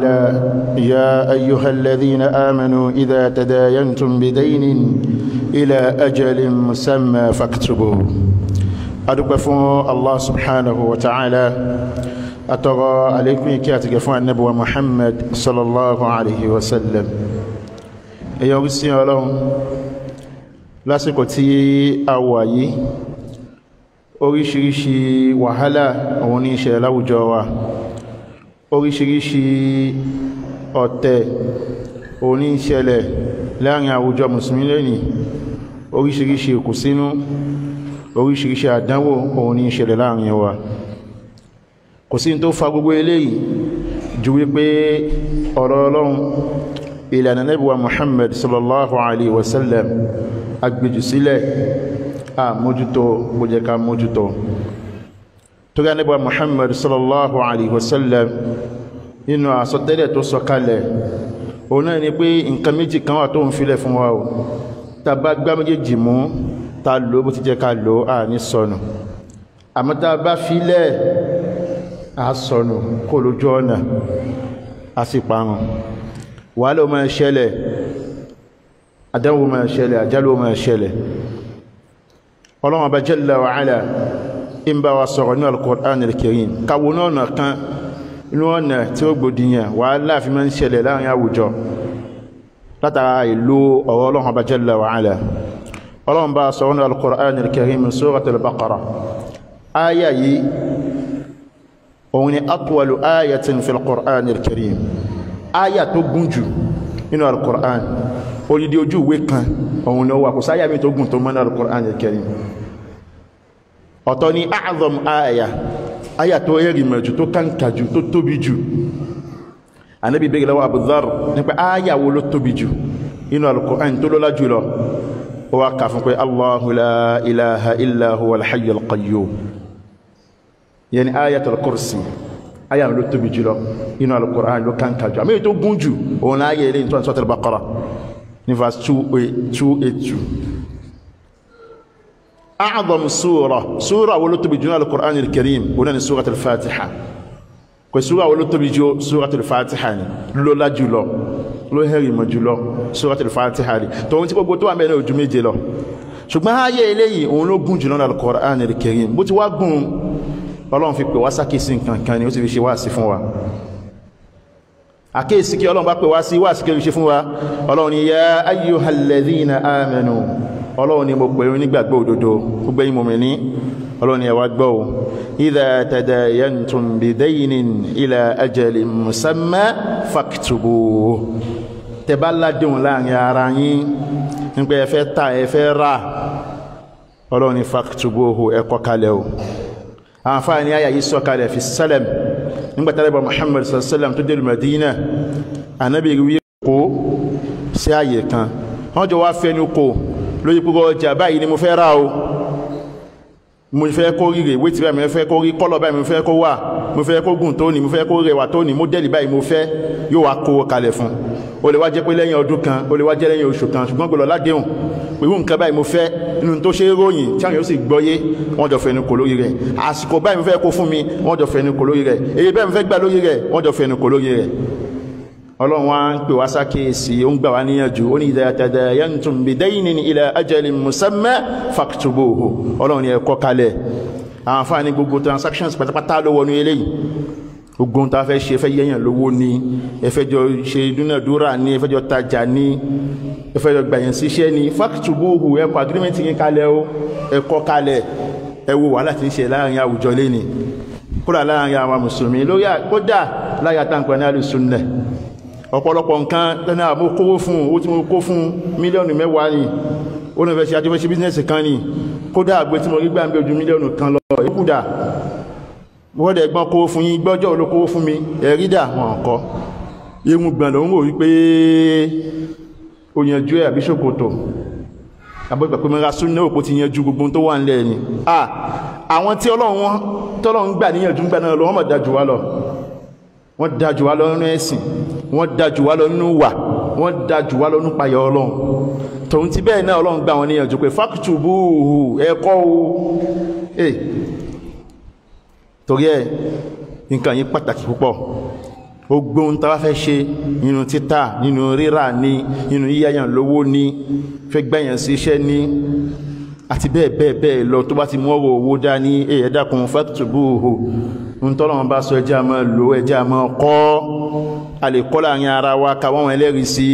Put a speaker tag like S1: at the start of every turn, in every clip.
S1: يا أيها الذين آمنوا إذا تداينتم بدين إلى أجل مسمى فاكتبوه. أدوكفون الله سبحانه وتعالى أترى عليكم كاتقفون النبوة محمد صلى الله عليه وسلم. أيها السلام lásìkò tí a wà yìí oríṣiríṣi wàhálà òun ní ìṣẹ̀lẹ̀ láwùjọ wa, oríṣiríṣi ọ̀tẹ̀ òun ní ìṣẹ̀lẹ̀ láàrin àwùjọ mùsùlùmí lónìí, oríṣiríṣi ìkùnsínú, oríṣiríṣi àdánwò òun ní ìṣẹ̀lẹ̀ láàrin wa. Kò sí tó fa gbogbo eléyìí ju wípé ọ̀rọ̀ Ọlọ́run, ìlànà Ànábì wa Muhammad sallallahu alaihi wasallam agbèjù sílẹ̀ mójútó bó jẹ́ ká mójútó. Torí Ànábì wa Muhammad sallallahu alaihi wasallam nínú àsọtẹ́lẹ̀ tó sọ kalẹ̀ òun náà ni pé nǹkan méjì kan wà tó ń filẹ̀ fún wa o, tá bá gbá méjèèjì mú tá lò bó ti jẹ́ ká lò ní sọnù, àmọ́ tá bá filẹ̀ sọnù kó lójú ọ̀nà a sì parun. Wàhálà ó máa ṣẹlẹ̀, àdánwò máa ṣẹlẹ̀, àjálù ó máa ṣẹlẹ̀. Ọlọ́run Ọba Jalla wa Ala ń bá wa sọ̀rọ̀ ní Al-Qur'an Al-Karim káwo náà kan inú ọ̀nà tí ó gbòdìyàn wàhálà fi máa ń ṣẹlẹ̀ láàrin àwùjọ látara ìlú ọ̀rọ̀ Ọlọ́run Ọba Jalla wa Ala. Ọlọ́run bá sọ̀rọ̀ ní Al-Qur'an Al-Karim Surat Al-Baqarah. Áyà yìí òun ni atwalu ayatin fil Qur'an Al-Karim, áyà tó gùn jù nínú Al-Qur'an. Odidi ojú ìwé kan òun ló wà, kò sáyà mi tó gùn tó mọ́nà Al-Qur'an Al-Karim. Ọ̀tọ̀ ni a'zam áyà tó ẹ̀rì mẹ́jù, tó kànkà jù, tó tóbi jù. Ànábì béèrè lọ́wọ́ Abu Dharr nípa áyà wo ló tóbi jù nínú Al-Qur'an tó lọ́lá jùlọ. Ó wá kà fún pé Allahu la ilaha illa huwal hayyul qayyum, yẹni Ayatul Kursi, áyà ló tóbi jùlọ nínú Al-Qur'an ló kànkà jù. Àmì tó gùn jù òun láyé ilé ìtọ́ Surat Al-Baqarah ní verse 282. A'zam súra wo ló tóbi jù ní Al-Qur'an Al-Karim òun ni Surat Al-Fatiha. Kò súra wo ló tóbi jù Surat Al-Fatiha ni ló lá jùlọ, ló hẹ́rì mọ̀ jùlọ Surat Al-Fatiha ni tòun tí gbogbo tó wà mẹ́rin ojú méje lọ. Ṣùgbọ́n ayé eléyìí òun ló gùn jùlọ ní Al-Qur'an Al-Karim. Bó ti wá gùn, Ọlọ́run fi pè wá sákèsí nǹkan kan ni ó ti fi ṣe wá sí fún wa. Àkéèsí kí Ọlọ́run bá pè wá sí wá sí kí ó ṣe fún wa. Ọlọ́run ni ya ayyuhal ladhina amanu, Ọlọ́run ni mo pè yín nígbàgbọ́ òdodo, gbogbo yín mùmínì. Ọlọ́run ni ẹ wá gbọ́ o, idha tadayantum bidaynin ila ajalin musamma faktubuhu. Tẹ́ bá ládéhùn láàrin ara yín nípa ẹ fẹ́ tà ẹ fẹ́ rà, Ọlọ́run ni faktubuhu ẹ kọ kalẹ̀ o. Àǹfààní àyà yìí sọ kalẹ̀ fi sálẹ̀m nígbàtí Ànábì Muhammad sallallahu alaihi wasallam tó dé Madina. Ànábì wí kó sí àyè kan, wọ́n jọ wá fẹ́nu kò lórí púpọ̀ ọjà báyìí ni mo fẹ́ rà o, mo fẹ́ kó rí rẹ̀ wétí báyìí, mo fẹ́ kó rí kọ́lọ̀ báyìí, mo fẹ́ kó wà, mo fẹ́ kó gùn tó ní, mo fẹ́ kó rẹwà tó ní, mọ́dẹ́lì báyìí mo fẹ́, yóò wá kó kalẹ̀ fún. Ó lè wá jẹ́ pé lẹ́yìn ọdún kan, ó lè wá jẹ́ lẹ́yìn oṣù kan, ṣùgbọ́n gbọ́dọ̀ ládéhùn pẹ̀lú nǹkan báyìí mo fẹ́ nínú tó ṣe ròyìn tí àwọn yóò sì gbọ́yé, wọ́n jọ fẹnu kò lórí rẹ̀. Àsìkò báyìí mo fẹ́ kó fún mi, wọ́n jọ fẹnu kò lórí rẹ̀. Èyí báyìí mo fẹ́ gbà lórí rẹ̀, wọ́n jọ fẹnu kò lórí rẹ̀. Ọlọ́run wá ń pè wá sákèésí, ó ń gbà wá níyànjú, ó ní idha tadayantum bidaynin ila ajalin musamma faktubuhu. Ọlọ́run ni ẹ kọ kalẹ̀. Àǹfààní gbogbo transactions pátápátá ló wọnú eléyìí. Ogun tá fẹ́ ṣe fẹ́ yẹ̀yàn lówó ni, ẹ fẹ́ jọ ṣe dúnàdúrà ni, ẹ fẹ́ jọ tajà ni, ẹ fẹ́ jọ gbàyàn síṣẹ́ ni, faktubuhu ẹ kọ agreement yín kalẹ̀ o, ẹ kọ kalẹ̀. Ẹ wo wàhálà tí ń ṣe láàrin àwùjọ lẹ́ni, kódà láàrin àwọn mùsùlùmí, lórí kódà láyà táǹkọ̀ ní Al-Sunnah. Ọ̀pọ̀lọpọ̀ nǹkan lẹ́nà àmú kówó fún, ó tí mo kó fún mílíọ̀nù 10 ni, ó ní fẹ́ ṣe àjọfẹ́ ṣe bísínẹ̀sì kan ni, kódà àgbé tí mo rí gbà ń bẹ ojú mílíọ̀nù kan lọ, ìkúdà wọ́n dẹ̀ gbọ́n kówó fún yín, gbọ́jọ́ olókówó fún mi, ẹ̀rídà wọn kọ́. Irun gbọ̀n ló ń wò wípé ó yanjú ẹ̀ àbí ṣòkòtò, àbọ̀gbà pé mẹ́ra sún náà kó ti yanjú gbogbo tó wà nílẹ̀ ni. Àwọn tí Ọlọ́run gbà níyànjú gbà náà lọ, wọ́n mọ̀ dájú wá lọ. Wọ́n dájú wá lọ nínú ẹ̀sìn, wọ́n dájú wá lọ nínú wà, wọ́n dájú wá lọ nínú payọ̀ Ọlọ́run. Tòun ti bẹ́ẹ̀ náà Ọlọ́run gbà wọn níyànjú pé faktubuhu ẹ̀kọ́ o. Torí ẹ̀ nǹkan yìí pàtàkì púpọ̀. gbogbo ohun tá bá fẹ́ ṣe nínú títà nínú rírà ní nínú yíyáyàn lówó ní fẹ́ gbẹ̀yàn sí iṣẹ́ ní àti bẹ́ẹ̀ bẹ́ẹ̀ bẹ́ẹ̀ lọ tó bá ti mú ọ̀rọ̀ owó dání ẹ dákun faktubuhu ń tọ́lọ́run bá sọ ẹjẹ́ àmọ́ lò ẹjẹ́ àmọ́ kọ́ a lè kọ́ láàrin ara wa káwọn ẹlẹ́rìí sí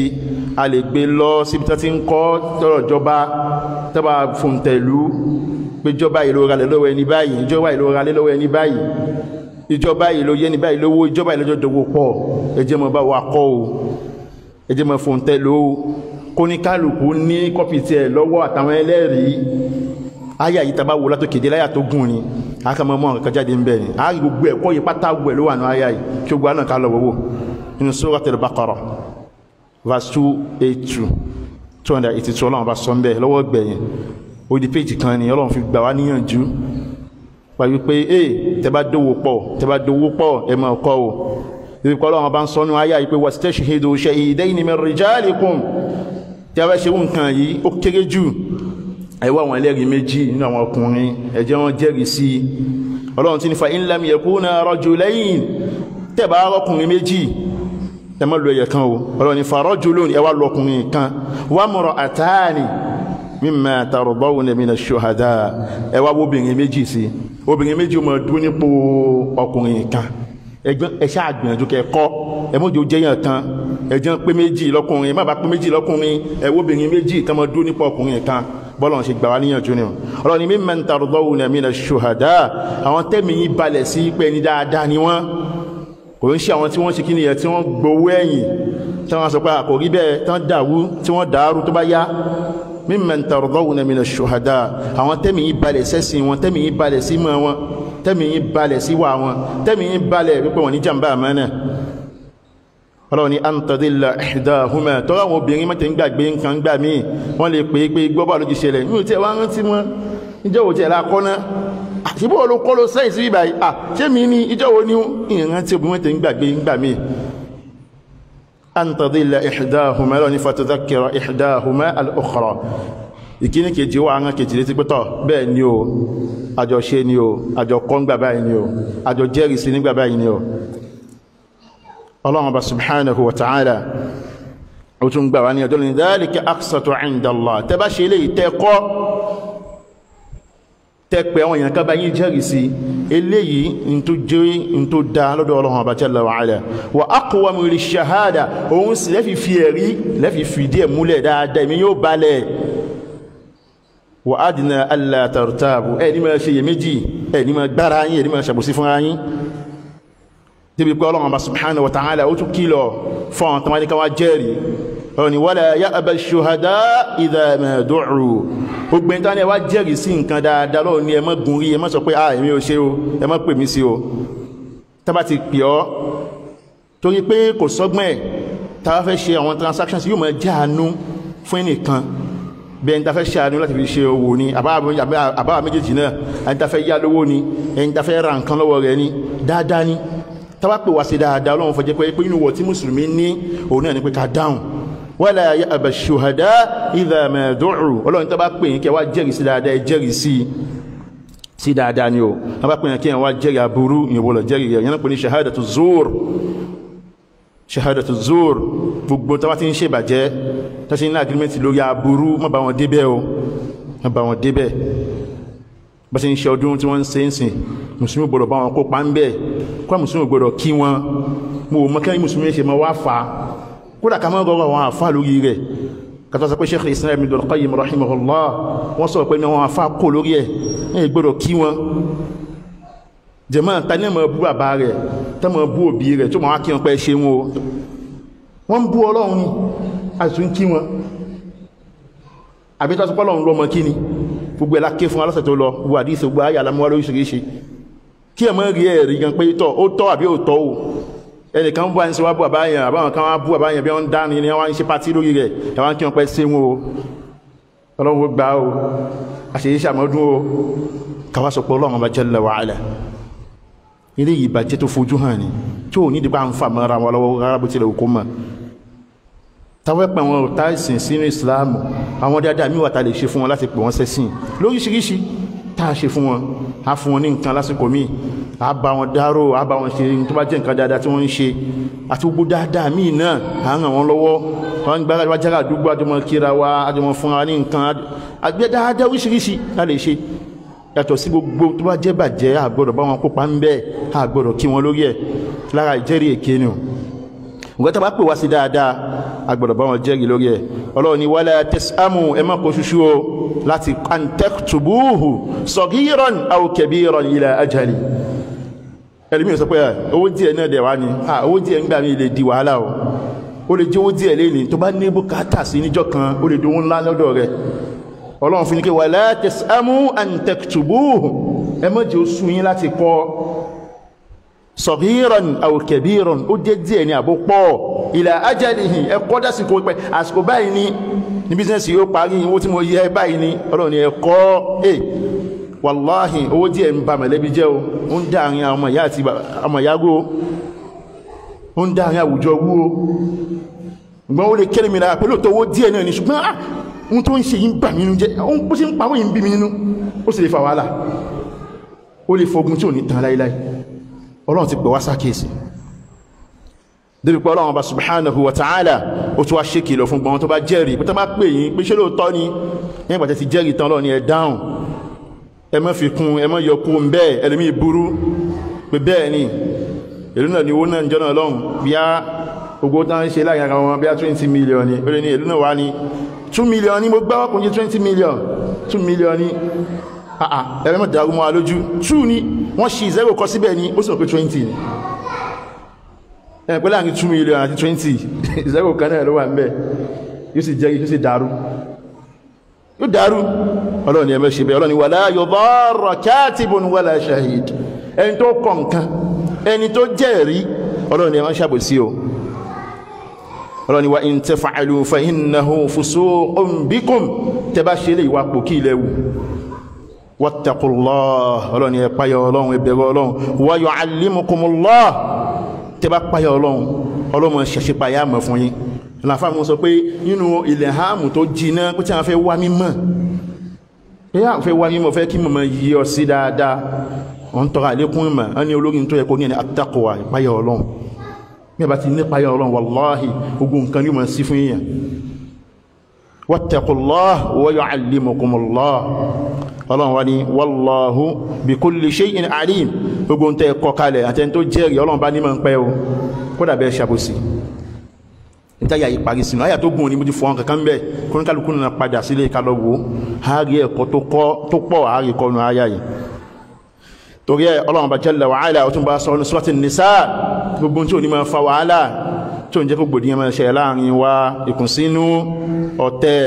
S1: a lè gbé lọ síbi tó ti ń kọ́ tọ́rọ̀ jọba tọ́ba fòǹtẹ̀lú pé ìjọba ìlú ralẹ̀ lọ́wọ́ ẹni báyìí ìjọba ìlú ralẹ̀ lọ́wọ́ ẹni báyìí ìjọba ìlú yẹni báyìí lówó ìjọba ìlú jọdọ̀wọ́ pọ̀ ẹjẹ́ mọ́ bá wa kọ́ o ẹjẹ́ mọ́ fòǹtẹ̀lú kóníkálùkù ní kọ́pì tiẹ̀ lọ́wọ́ àtàwọn ẹlẹ́rìí ayà yìí tàbá wò látò kéde láyà tó gùn ni akamọ́ mọ́ nǹkan jáde ń bẹ̀ ni a rí gbogbo ẹ̀kọ́ yìí pátá gbẹ̀ ló wà ní ayà yìí kí gbogbo àná ká lọ wọ́wọ́ nínú Suratul Baqara verse 282 282 ọlọ́run bá sọ ń bẹ̀ lọ́wọ́ gbẹ̀yìn ó di péjì kan ni ọlọ́run fi gbà wá níyànjú pàyú pé tẹ́bá dówó pọ̀ ẹ máa kọ́ o ibi kọ́ ọlọ́run bá ń sọ ní ayà yìí pé wastashhidu shahidayni min rijalikum tí a bá ṣe nǹkan yìí ó kéré jù ẹwà àwọn ẹlẹ́rìí méjì nínú àwọn ọkùnrin ẹ jẹ́ wọn jẹ́rìí sí ọlọ́run tí ní fa in lam yakuna rajulayn tẹ́bà ọkùnrin méjì ẹ má lo ẹ̀yẹ̀ kan o ọlọ́run ní fa rajulun ẹwà lọ ọkùnrin kan wa imra'atani mimma tardawna mina shuhada ẹwà obìnrin méjì sí obìnrin méjì ó máa dúró nípò ọkùnrin kan ẹṣẹ́ àgbìyànjú kẹ́kọ́ ẹmọ́jọ jẹ́yàn kan ẹjẹ́ pé méjì lọ́kùnrin má bá pé méjì lọ́kùnrin ẹwọ́bìnrin méjì kan mọ́ dúró nípa ọkùnrin kan bọ́lọ̀ ṣe gbà wá níyànjú ni ọlọ́ni mimman tardawna mina shuhada àwọn tẹ́mi yí balẹ̀ sí pé ní dáadáa ni wọ́n kò ń ṣe àwọn tí wọ́n ṣe kí nìyẹn tí wọ́n gbowó ẹ̀yìn tí wọ́n sọ pé kò rí bẹ́ẹ̀ tán dàrú tí wọ́n dàrú tó bá yá mimman tardawna mina shuhada àwọn tẹ́mi yí balẹ̀ sẹ́sìn wọn tẹ́mi yí balẹ̀ sí mọ́ wọn tẹ́mi yí balẹ̀ sí wà wọn tẹ́mi yí balẹ̀ wípé wọn ní jàmbá àmánà ọlọ́run ni an tadilla ihdahuma tọ́rọ àwọn obìnrin mọ́tẹ̀ ń gbàgbé nǹkan gbà míì wọ́n lè pè é pé gbọ́bà ló jí ṣẹlẹ̀ ní òtí ẹ̀wà rántí wọn ìjọ́wò tí ẹ̀lá kọ́ná ṣíbò olókọ́ ló sẹ́yìn sí ibà ṣé mi ní ìjọ́wò ní ìrántí obìnrin mọ́tẹ̀ ń gbàgbé gbà míì an tadilla ihdahuma ọlọ́run ni fatudhakkira ihdahuma al-ukhra ìkíní kejì wà rán kejì létí pẹ́tọ̀ bẹ́ẹ̀ ni o àjọ ṣe ni o àjọ kọ́ ń gbà báyìí ni o àjọ jẹ́rìí sí nígbà báyìí ni o Allah bá subhanahu wa ta'ala ó tún gbà wá ní ọjọ́ ní dhalika aqsatu 'inda Allah tẹ́ bá ṣe eléyìí tẹ́kọ́ tẹ́pẹ́ àwọn èèyàn kábà yìí jẹ́rìí sí eléyìí in tó jẹ́ in tó dá lọ́dọ̀ Allah bá jalla wa ala wa aqwamu lish-shahada òun sì lẹ́fi fi ẹ̀rí lẹ́fi fi díẹ̀ múlẹ̀ dáadáa mi yóò balẹ̀ wa adna alla tartabu ẹ̀ ní máa ṣe iyèméjì ẹ̀ ní máa gbára yín ẹ̀ ní máa ṣàbòsí fúnra yín níbi pé Ọlọ́run subhanahu wa ta'ala ó tún kílọ̀ fún àwọn tàbí ká wá jẹ́rìí ọ̀rọ̀ ni wala ya'ba ash-shuhada idha ma du'u gbogbo ìta ni ẹ wá jẹ́rìí sí nǹkan dáadáa lọ́wọ́ ni ẹ má gùn rí ẹ má sọ pé èmi ò ṣe o ẹ má pè mí sí o tàbá ti pè ọ́ torí pé kò sọ́gbọ́n ẹ̀ tàbá fẹ́ ṣe àwọn transactions yóò máa jẹ́ àánú fún ẹnìkan bí ẹni ta fẹ́ ṣe àánú láti fi ṣe owó ni àbáwà méjèèjì náà ẹni ta fẹ́ yá lówó ni ẹni ta fẹ́ ra nǹkan lọ́wọ́ rẹ̀ ni dáadáa ni tàbá pè wá sí dáadáa Ọlọ́run fọ́jẹ́ pé inú wọ̀ tí mùsùlùmí ní òun náà ni pé ká dáhùn wala ya'ba ash-shuhada idha ma du'u Ọlọ́run tàbá pè yín kẹ́ wá jẹ́rìí sí dáadáa jẹ́rìí sí dáadáa ni o tàbá pè yín kẹ́ wá jẹ́rìí aburú ìwọ̀lọ̀ jẹ́rìí rẹ̀ yẹn pè ní shahadatu zur gbogbo tàbá ti ń ṣe bàjẹ́ tàbí ní agreement lórí aburú má bá wọn débẹ̀ o má bá wọn débẹ̀ bá ṣe ń ṣe ọdún tí wọ́n ń ṣe ń sìn mùsùlùmí gbọ́dọ̀ bá wọn kópa ń bẹ̀ kó mùsùlùmí gbọ́dọ̀ kí wọn mo mọ́kẹ́ mùsùlùmí ṣe mọ́ wá fa kódà ká mọ́ gọ́gọ́ wọn àfá lórí rẹ̀ kàtọ́ sọ pé Sheikh Islam Ibn al-Qayyim rahimahullah wọ́n sọ pé wọn àfá kò lórí ẹ̀ ní gbọ́dọ̀ kí wọn jẹ̀mọ́ ta ní mọ́ bú bàbá rẹ̀ tẹ́ mọ́ bú òbí rẹ̀ tó mọ́ wá kí wọn pẹ́ ṣe wọn o wọ́n bú Ọlọ́run ni àtún kí wọn àbí tó sọ pé Ọlọ́run lọ́mọ kí ni gbogbo ẹ̀lá ké fún alọ́sẹ̀ tó lọ gbogbo àdíṣẹ́ gbogbo ayà alamọ́ lóríṣiríṣi kí ẹ̀mọ́ rí ẹ̀rí gan pé ó tọ́ àbí ó tọ́ o ẹnìkan bú àyíṣẹ́ wá bú àbáyàn àbáwọn kan wá bú àbáyàn bí wọ́n ń dání ní wọ́n ń ṣe pátí lórí rẹ̀ ẹ̀wọ́n kí wọ́n pẹ́ sí wọn o Ọlọ́run ó gbà o àṣeyí ṣàmọ́dún o káwá sọ pé Ọlọ́run bá jalla wa ala ilé ìbàjẹ́ tó fojú hàn ní tí ò ní dípá ń fà mọ́ra wọn lọ́wọ́ rárá bó tilẹ̀ òkú mọ́ táwọn pẹ̀ wọn ọ̀tá ìsìn sínú ìsìláàmù àwọn dáadáa míwà ta lè ṣe fún wọn láti pè wọ́n sẹ́sìn lóríṣiríṣi tá a ṣe fún wọn a fún wọn ní nǹkan lásìkò míì àbá wọn dárò àbá wọn ṣe tó bá jẹ́ nǹkan dáadáa tí wọ́n ń ṣe àti gbogbo dáadáa míì náà à ń ràn wọ́n lọ́wọ́ wọ́n gbára wá jára àdúgbò àjọmọ̀ kíra wa àjọmọ̀ fún wa ní nǹkan àgbẹ̀ dáadáa oríṣiríṣi a lè ṣe yàtọ̀ sí gbogbo tó bá jẹ́ bàjẹ́ àgbọ̀dọ̀ bá wọn kópa ń bẹ́ẹ̀ àgbọ̀dọ̀ kí wọn lórí ẹ̀ lára ìjẹ́rìí èké ni nǹkan tó bá pè wá sí dáadáa àgbọ̀dọ̀ bá wọn jẹ́rìí lórí ẹ̀ Ọlọ́run ní wala tasamu ẹ má kó ṣuṣu o láti an taktubuhu saghiran aw kabiran ila ajali ẹlòmíràn sọ pé owó díẹ̀ náà dẹ̀ wá ní owó díẹ̀ ń gbà mí lè di wàhálà o lè jẹ́ owó díẹ̀ lẹ́ni tó bá ní bùkátà sí níjọ́ kan ó lè dówó ńlá lọ́dọ̀ rẹ̀ Ọlọ́run fi ní kí wala tasamu an taktubuhu ẹ má jẹ́ ó sú yín láti kọ saghiran aw kabiran ó jẹ́ díẹ̀ ní àbó pọ̀ ila ajalihi ẹ kọ́ dásìkò pẹ́ àsìkò báyìí ní bísínẹ́sì yóò parí owó tí mo yẹ báyìí ní Ọlọ́run ẹ kọ́ wàláhì owó díẹ̀ ń ba mẹ̀lẹ́bí jẹ́ o ń dá àrin ọmọ ìyá àti ọmọ ìyágó o ń dá àrin àwùjọ wú o ṣùgbọ́n ó lè kéré mi lára pẹ̀lú tó owó díẹ̀ náà ni ṣùgbọ́n ohun tó ń ṣe yìí ń bà mí nínú jẹ́ bó ṣe ń pawó yìí ń bí mi nínú ó sì lè fa wàhálà ó lè fogun tí ò ní tán láíláí Ọlọ́run ti pè wá sákèsì débi pé Ọlọ́run ọba subhanahu wa ta'ala ó tún wá ṣe kìlọ̀ fún gbọ́n tó bá jẹ́rìí pé tó bá pè yín pé ṣé lóòótọ́ ni ní ìgbà tẹ́ ti jẹ́rìí tán Ọlọ́run ni ẹ dáhùn ẹ má fi kún ẹ má yọ kú ń bẹ́ẹ̀ ẹlẹ́mí burú pé bẹ́ẹ̀ ni èlú náà ni owó náà ń jọ́nà lọ́hùn bí á gbogbo tán ṣe láàrin ara wọn bí á 20 million ni ó lè ní èlú náà wá ní 2 million ni mo gbá ọkùnrin 20 million 2 million ni ẹ̀rẹ́ mọ̀ dàrú mọ́ alójú 2 ni wọ́n ṣì 0 kọ síbẹ̀ ni ó sì mọ̀ pé 20 ni ẹ̀ pẹ́ láàrin 2 million àti 20 0 kan náà ló wà ń bẹ̀ yóò sì jẹ́ yóò sì dàrú yóò dàrú Ọlọ́run ni ẹmẹ́ ṣe bẹ́ Ọlọ́run ni wala yudarra katibun wala shahid ẹni tó kọ nǹkan ẹni tó jẹ́rìí Ọlọ́run ni ẹmẹ́ ṣàbòsí o Ọlọ́run ni wa in taf'alu fa innahu fusuqun bikum tẹ bá ṣe lè wà pò kí ilẹ̀ wù wattaqullah Ọlọ́run ni ẹ páyà Ọlọ́run ẹ bẹ̀rù Ọlọ́run wa yu'allimukumullah tẹ bá páyà Ọlọ́run ṣẹ̀ṣẹ̀ páyà mọ̀ fún yín láfà mọ́ sọ pé nínú ilẹ̀ hàmù tó jiná pé tí a fẹ́ wá mímọ̀ fẹ́ wá mímọ̀ fẹ́ kí mọ̀mọ̀ yí ọ sí dáadáa wọ́n tọ́ra àlékún ìmọ̀ a ní olórin tó yẹ kó ní ẹni at-taqwa ìpáyà Ọlọ́run bí a bá ti ní ìpáyà Ọlọ́run wallahi ogun nǹkan ní mọ̀ sí fún èèyàn wattaqullah wa yu'allimukumullah Ọlọ́run wá ní wallahu bi kulli shay'in alim ogun tẹ́ kọ kalẹ̀ àtẹni tó jẹ́rìí Ọlọ́run bá ní mọ̀ ń pẹ́ o kódà bẹ́ẹ̀ ṣàbòsí ìtàyà ìparí sínú àyà tó gùn ní mójú fọ́n kankan bẹ́ kúrúnkálukú náà padà sílé ìkálọ́wó ààrí ẹ̀kọ́ tó pọ̀ ààrí kọnu àyà yìí torí ẹ̀ Ọlọ́run bá jalla wa ala ó tún bá sọ ní Suratul Nisa gbogbo tí ò ní máa fa wàhálà tí ò ní jẹ́ kó gbòdìyàn máa ṣẹlẹ̀ láàrin wa ìkùnsínú ọ̀tẹ̀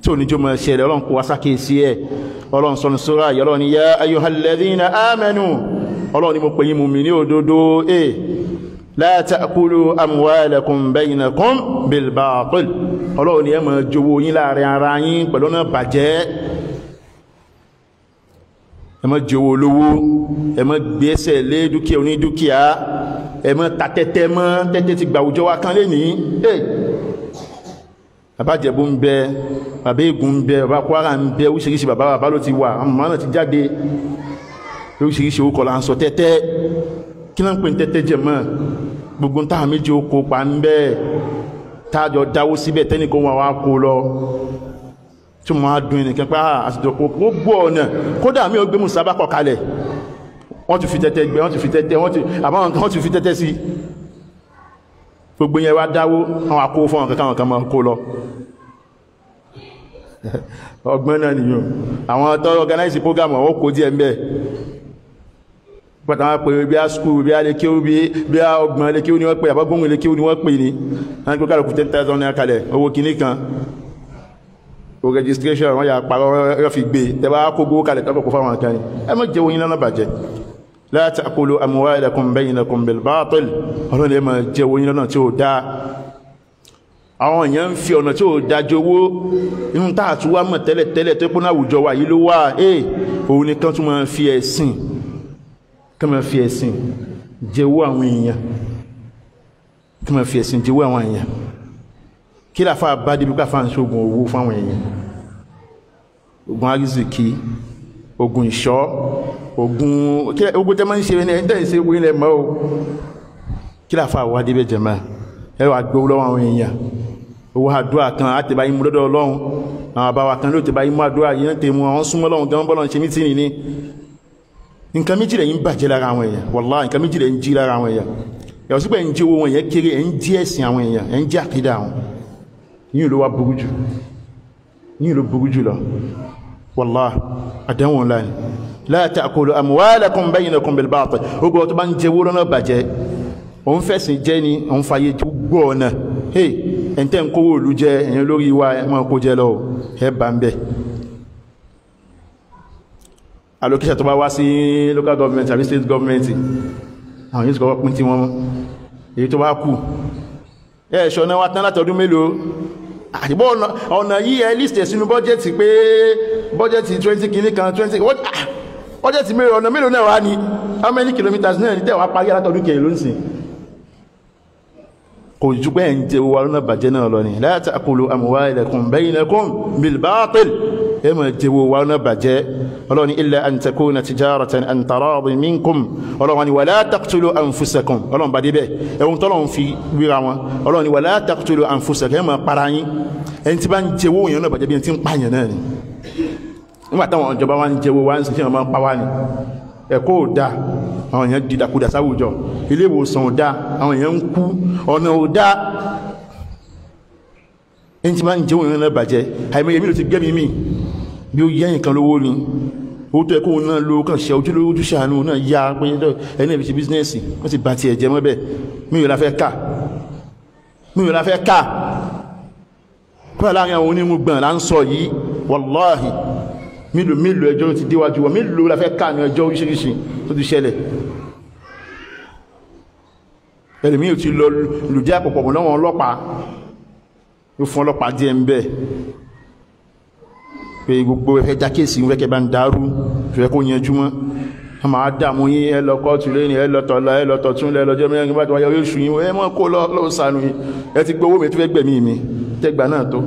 S1: tí ò ní jọ máa ṣẹlẹ̀ Ọlọ́run kó wá sákèsí ẹ̀ Ọlọ́run sọ ní sura yìí Ọlọ́run ni ya ayyuhalladhina amanu Ọlọ́run ni mo pè yín mùmínì òdodo la ta'kulu amwalakum bainakum bil batil Ọlọ́run ni ẹ má jowó yín láàrin ara yín pẹ̀lú ọ̀nà bàjẹ́ ẹ má jowó olówó ẹ má gbéṣẹ́ lé dúkìá oní dúkìá ẹ má ta tẹ́tẹ́ mọ́ tẹ́tẹ́ ti gbà àwùjọ wa kan lé ní bàbá Ìjẹ̀bú ń bẹ bàbá Ègùn ń bẹ bàbá Kwara ń bẹ oríṣiríṣi bàbá ló ti wà àmọ́ náà ti jáde oríṣiríṣi orúkọ là ń sọ tẹ́tẹ́ kí náà ń pè ní tẹ́tẹ́ jẹ mọ́ gbogbo táà méjì ó kó pa ń bẹ́ẹ̀ táàjọ dáwó síbẹ̀ tẹ́nìkan wà wá kó lọ tí mo máa dùn ẹnìkan pé àṣìjọpọ̀ gbogbo ọ̀nà kódà mí ó gbé musaba kọ̀ kalẹ̀ wọ́n ti fi tẹ́tẹ́ gbé wọ́n ti fi tẹ́tẹ́ wọ́n ti fi tẹ́tẹ́ sí gbogbo yẹn wá dáwó àwọn akó fún ọ̀kan káwọn kan máa kó lọ ọgbọ́n náà nìyàn àwọn tó organize program wọn kó díẹ̀ ń bẹ́ẹ̀ pàtàkì wọ́n pè bí a skúl bí a lè kéwú bí a ọgbọ̀n lè kéwú ni wọ́n pè àbágbóhùn lè kéwú ni wọ́n pè ní wọ́n gbé kálùkù 10,000 naira kalẹ̀ owó kìíní kan o registration wọ́n yà parọ́ rẹ̀ fi gbé tẹbà kó gbó kalẹ̀ tọ́kọ̀ fáwọn kan ní ẹ má jẹ́ oyin lọ́nà bàjẹ́ la ta'kulu amwalakum bainakum bil batil ọlọ́run ẹ má jẹ́ oyin lọ́nà tí ó dá àwọn èèyàn ń fi ọ̀nà tí ó dájọ́ owó inú táàtú wá mọ̀ tẹ́lẹ̀ tó pọ́n àwùjọ wà yìí ló wà òun ni kan tún máa fi ẹ̀sìn kama fi ẹ̀sìn jẹ́wọ́ àwọn èèyàn kama fi ẹ̀sìn jẹ́wọ́ àwọn èèyàn kí láfà bá dé bí káfà ń ṣogun owó fáwọn èèyàn ogun arizikí ogun ìṣọ́ ogun tẹ́ máa ń ṣe ní ẹ̀ńtẹ́ ìṣe ogun ilẹ̀ mọ́ o kí láfa wà débẹ̀ jẹ̀mọ́ ẹ wà gbé lọ́wọ́ àwọn èèyàn owó àdúrà kan á tẹ̀bá yín mú lọ́dọ̀ ọlọ́run àwọn àbáwá kan ló tẹ̀bá yín mú àdúrà yìí tẹ̀ mú àwọn súnmọ́ lọ́run gan bọ́lọ́run ṣe mítìnì ní nǹkan méjì lẹ̀ ń bàjẹ́ lára àwọn èèyàn wallahi nǹkan méjì lẹ̀ ń jí lára àwọn èèyàn yàtọ̀ sí pé ń jí owó wọn yẹn kéré ẹ̀ ń jí ẹ̀sìn àwọn èèyàn ẹ̀ ń jí àkídà wọn yìí ló wá burú jù yìí ló burú jù lọ wallahi àdánwò ńlá ni la ta'kulu amwalakum baynakum bil batil ogbó tó bá ń jẹ owó lọ́nà bàjẹ́ òun fẹ̀sìn jẹ́ ni òun fàyè tó gbọ́ ọ̀nà hey ẹ̀ntẹ́ ń kówó òlú jẹ ẹ̀yàn lórí wa ẹmọ́ kó jẹ lọ ẹ bá ń bẹ̀ allocation tó bá wá sí local government àbí state government àwọn yìí sọ́wọ́ pín tí wọ́n èyí tó bá kù ẹ̀ṣọ́ náà wá tán láti ọdún mélòó àtìbọ́ ọ̀nà yìí ẹ list sínú bọ́jẹ̀tì pé bọ́jẹ̀tì 20 kìíní kan 20 bọ́jẹ̀tì mélòó ọ̀nà mélòó náà wá ní how many kilometers náà ní tẹ́wàá parí látọdún kẹrin ló ń sìn kò jù pé ń jẹ owó lọ́nà bàjẹ́ náà lọ ní la ta'kulu amwalakum baynakum bil batil ẹ máa jẹ owó lọ́nà bàjẹ́ ọlọ́ni illa an takuna tijaratan an taradin minkum ọlọ́ni wala taqtulu anfusakum ọlọ́ni bá débẹ̀ ẹ̀wọ̀n tọ́lọ́n fi wíra wọn ọlọ́ni wala taqtulu anfusakum ẹ máa para yín ẹni tí bá ń jẹ owó yẹn náà bàjẹ́ bí ẹni tí ń pààyàn náà ni nígbà táwọn ìjọba wa ń jẹ owó wa ń sìn máa ń pa wá ni ẹ̀kọ́ ò dáa àwọn èèyàn dìdàkudà sáwùjọ ilé ìwòsàn ò dáa àwọn èèyàn ń kú ọ̀nà ò dáa ẹni tí máa ń jẹun ìrìnlẹ̀ bàjẹ́ àìmọye mílò ti gẹ́mi mí bí ó yẹ́yìn kan lówó ni ó tó ẹkùn náà ló kàn ṣe ojúlówó ojú ṣàánú náà yá pé ẹni ẹ̀bí ṣe bísínẹ́sì wọ́n ti bá ti ẹ̀jẹ̀ mọ́ bẹ́ẹ̀ mílò la fẹ́ ká kúrò láàrin àwọn onímùgbọ̀n là ń sọ yìí wàláhì mílò ẹjọ́ ti déwájú wọn mílò la fẹ́ ká ní ẹjọ́ oríṣiríṣi tó ti ṣẹlẹ̀ ẹlùmí ò ti lọ lùjẹ́ àpapọ̀ lọ́wọ́ ọlọ́pàá ó fún ọlọ́pàá díẹ̀ ń bẹ́ pé gbogbo ẹfẹ́ jákèsí wẹ́kẹ́ bá ń dárú fẹ́ kó yẹnjú mọ́ a máa dàmú yí ẹlọ kọ́tù lé ní ẹlọ́tọ̀lá ẹlọ́tọ̀tún lẹ́lọ́jọ́ mẹ́rin bá ti wáyé oṣù yí ẹ mọ́ kó lọ́wọ́ sànú yí ẹ ti gbówó mi tó fẹ́ gbẹ̀mí mi tẹ́gbà náà tó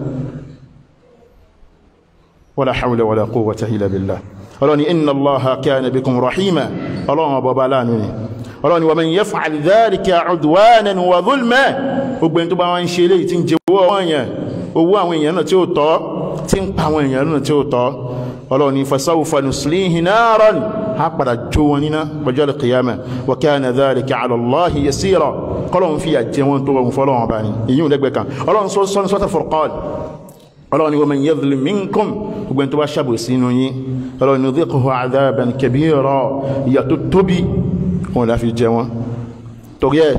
S1: wala hawla wala quwwata illa billah ọlọ́ni inna Allaha kana bikum rahima ọlọ́run ọba bá láàánú ni ọlọ́ni wa man yaf'al dhalika 'udwanan wa dhulman gbogbo ẹni tó bá wọ́n ń ṣe léyìí tí ń jẹ owó àwọn èèyàn náà tí ó tọ́ tí ń pa àwọn èèyàn náà tí ó tọ́ ọlọ́ni fasawfa nuslihi naran ha padà jó wọn níná bọjọ́ al-qiyamah wa kana dhalika 'ala Allahi yasira kọ́lọ́run fi àjẹ wọn tó rọrùn fọ́lọ́run ọba ni èyí ò lẹ́gbẹ̀ẹ́ kan ọlọ́run sọ́nà sọ́tà Furqan ọlọ́ni wa man yadhlim minkum gbogbo ẹni tó bá ṣàbò sínú yín ọlọ́ni nudhiquhu 'adhaban kabira ìyà tó tóbi wọn láfi jẹ wọn torí ẹ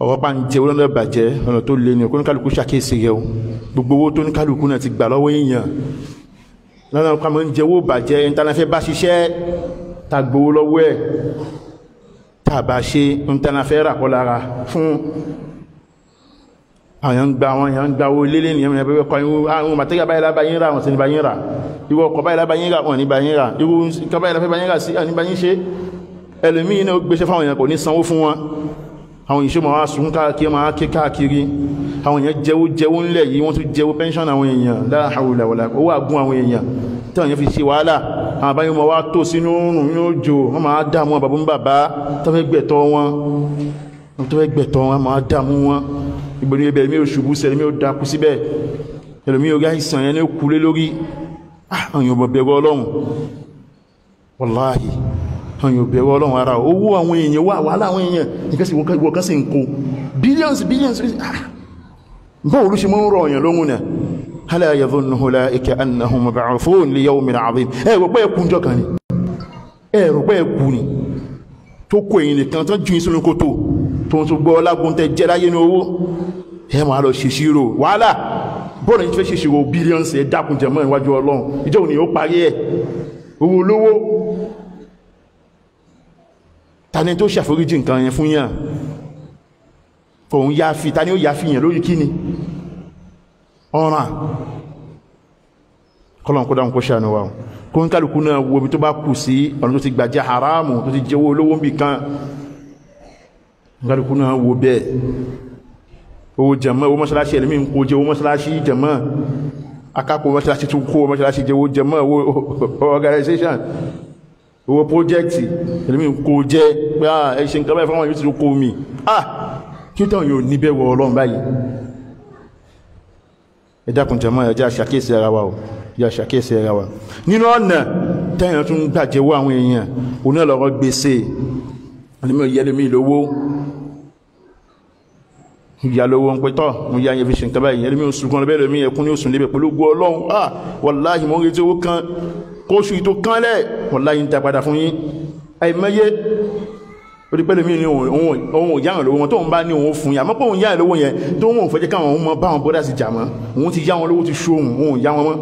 S1: ọ̀rọ̀ pa ń jẹ olóńdọ̀ bàjẹ́ ọ̀nà tó lé ní ọkùnrin kálukú ṣàkíyèsí rẹ o gbogbo owó tó ní kálukú náà ti gbà lọ́wọ́ èèyàn lọ́nà pa mọ́ ń jẹ owó bàjẹ́ ìntànàfẹ́ bá ṣiṣẹ́ ta gbowó lọ́wọ́ ẹ̀ tàbá ṣe ìntànàfẹ́ rà kọ́ lára fún àwọn gba owó lélé ní ẹmìnà pẹ́pẹ́ kọ́ àwọn màtíríà báyìí lábáyín rà wọn sí ní báyín rà ìwọ ọkọ̀ báyìí lábáyín rà wọn ní báyín rà irú ìkọ̀ báyìí láfẹ́ báyín rà sí ní báyín ṣe ẹlòmí iná gbéṣẹ́ fáwọn èèyàn kò ní sanwó fún wọn àwọn ìṣẹ́ ma wá sún káàkiri ma wá ké káàkiri àwọn èèyàn jẹ́wó ńlẹ̀ yìí wọ́n tún jẹ́wó pension àwọn èèyàn la hawla wala owó àgún àwọn èèyàn tí àwọn èèyàn fi ṣe wàhálà àwọn àbáyé ma wá tó sínú oòrùn ní òjò wọ́n ma dààmú àbàbú ń bàbá tó fẹ́ gbẹ̀tọ́ wọn ma dààmú wọn ìgbòrí ẹbẹ̀ mi ò ṣubú sẹ́lẹ̀ mi ò dákú síbẹ̀ ẹlòmí ò rí àìsàn yẹn ní kúlé lórí àwọn èèyàn bẹ̀rù Ọlọ́run wàláhì àwọn èèyàn bẹ̀rù Ọlọ́run ara owó àwọn èèyàn wà wà láwọn èèyàn ìkẹsì wọ́n sí ń kó billions bọ́ọ̀lú ṣe mọ́ ń rọ èèyàn lóhun náà ala yadhunnu ulaika annahum mab'uthun li yawmin 'azim ẹ̀rọ pẹ́ ẹkùn jọ kan ni ẹ̀rọ pẹ́ ẹkù ni tó kó èyí nìkan tó jù ìsúnú kó tó ń tó gbọ́ lágún tẹ jẹ́ láyé ní owó ẹ máa lọ ṣèṣirò wàhálà bọ́ọ̀lù ní fẹ́ ṣèṣirò billions ẹ dákun jẹmọ́ ìwájú Ọlọ́run ìjọ òní ó parí ẹ̀ owó olówó tani tó ṣàforíjì nǹkan yẹn fún yàn òun yá fi tani ó yá fi yàn lórí kíni ọ̀ràn kọ́lọ̀n kó dáhùn kó ṣàánú wa kó ń kálukú náà wo bí tó bá kù sí ọ̀nà tó ti gbà jẹ́ haramu tó ti jẹ́wọ́ olówó ń bì kan kálukú náà wo bẹ́ẹ̀ owó jẹ̀mọ́ owó mọ́ṣáláṣí ẹ̀lẹ́mí ń kó jẹ́ owó mọ́ṣáláṣí jẹ̀mọ́ akápò mọ́ṣáláṣí tún kó mọ́ṣáláṣí jẹ́ owó jẹmọ́ owó organization owó project ẹlẹ́mí kó jẹ́ pé ẹṣẹ́ nǹkan báyìí fáwọn yóò ti kó mi kí tán yóò níbẹ̀ wọ Ọlọ́run báyìí. ẹ dákun jẹmọ́ ẹjá ṣàkíyèsí ara wa o yà ṣàkíyèsí ara wa nínú ọ̀nà tẹ́yàn tún gbàjẹ́wọ́ àwọn èèyàn onílọ̀rọ̀ gbèsè ẹlẹ́mí yẹlẹ́mí lówó ìyà lówó ń pẹ́tọ́ mú yá yẹ fi ṣe nǹkan báyìí ẹlẹ́mí oṣù kan lẹ́bẹ̀rẹ̀ mí ẹkún ní oṣù lébẹ̀ pẹ̀lú ogun Ọlọ́run wàláhì mọ́ rí tí ó kan kóṣù ìtò kánlẹ̀ wàláhì ń ta padà fún yín àìmọye orí pẹ́lú mí ní ohun ìyáhàn lówó wọn tó ń bá ní ohun fún yà mọ́ pé ohun yáhàn lówó yẹn tó wọ́n fẹ́ jẹ́ káwọn ọmọ bá wọn bọ́dá sí jà mọ́ òun ti yá wọn lówó ti ṣó ohun ìyá wọn mọ́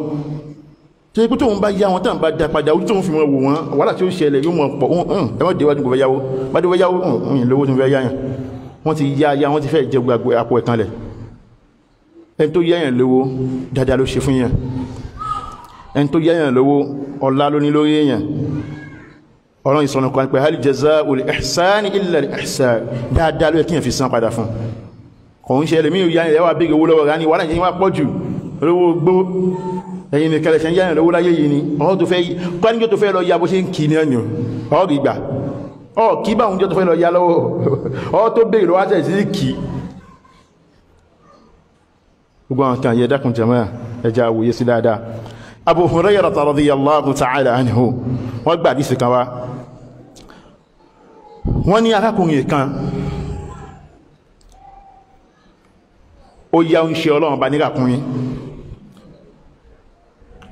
S1: tó yẹ pé tóun bá yá wọn tán bá da padà ojú tóun fi mọ́ wò wọn wàhálà tí ó ṣẹlẹ̀ yóò mọ̀ pọ̀ ẹ̀wọ̀n déwájú kò fẹ́ yáwó bá déwájú yáwó lówó tó fẹ́ yáyàn wọ́n ti yá wọ́n ti fẹ́ jẹ gbogbo àpò ẹ̀kanlẹ̀ ẹni tó yáyàn lówó dáadáa ló ṣe fún yàn ẹni tó yáyàn lówó ọlá ló ní lórí èèyàn ọ̀rọ̀ ìsọ̀nà kan pé hal jazaa'ul ihsani illa al-ihsan dáadáa ló yẹ kí yàn fi san padà fún kò ń ṣe ẹlẹ́mí yáyàn lẹ́wà bí owó lọ́wọ́ rání wàhálà yẹn wá pọ̀ jù olówó gbó ẹ̀yin ní kẹlẹ̀ṣẹ̀ yáyàn lówó láyé yìí ni ọ̀rọ̀ tó fẹ́ kọ́níjọ́ tó fẹ́ lọ ya bó ṣe ń kì ní ọ̀nà ọ̀rọ̀ ìgbà kí bá oúnjẹ tó fẹ́ lọ ya lọ́wọ́ tó bèèrè lọ́wọ́ àtẹ̀ sí kí gbogbo àwọn kan yẹ dákùn jẹ́mọ́ ẹja àwòye sí dáadáa Abu Hurairah radiyallahu ta'ala anhu wọ́n gbà dísì kan wá wọ́n ní arákùnrin kan ó yá ń ṣe Ọlọ́run bá nírakùnrin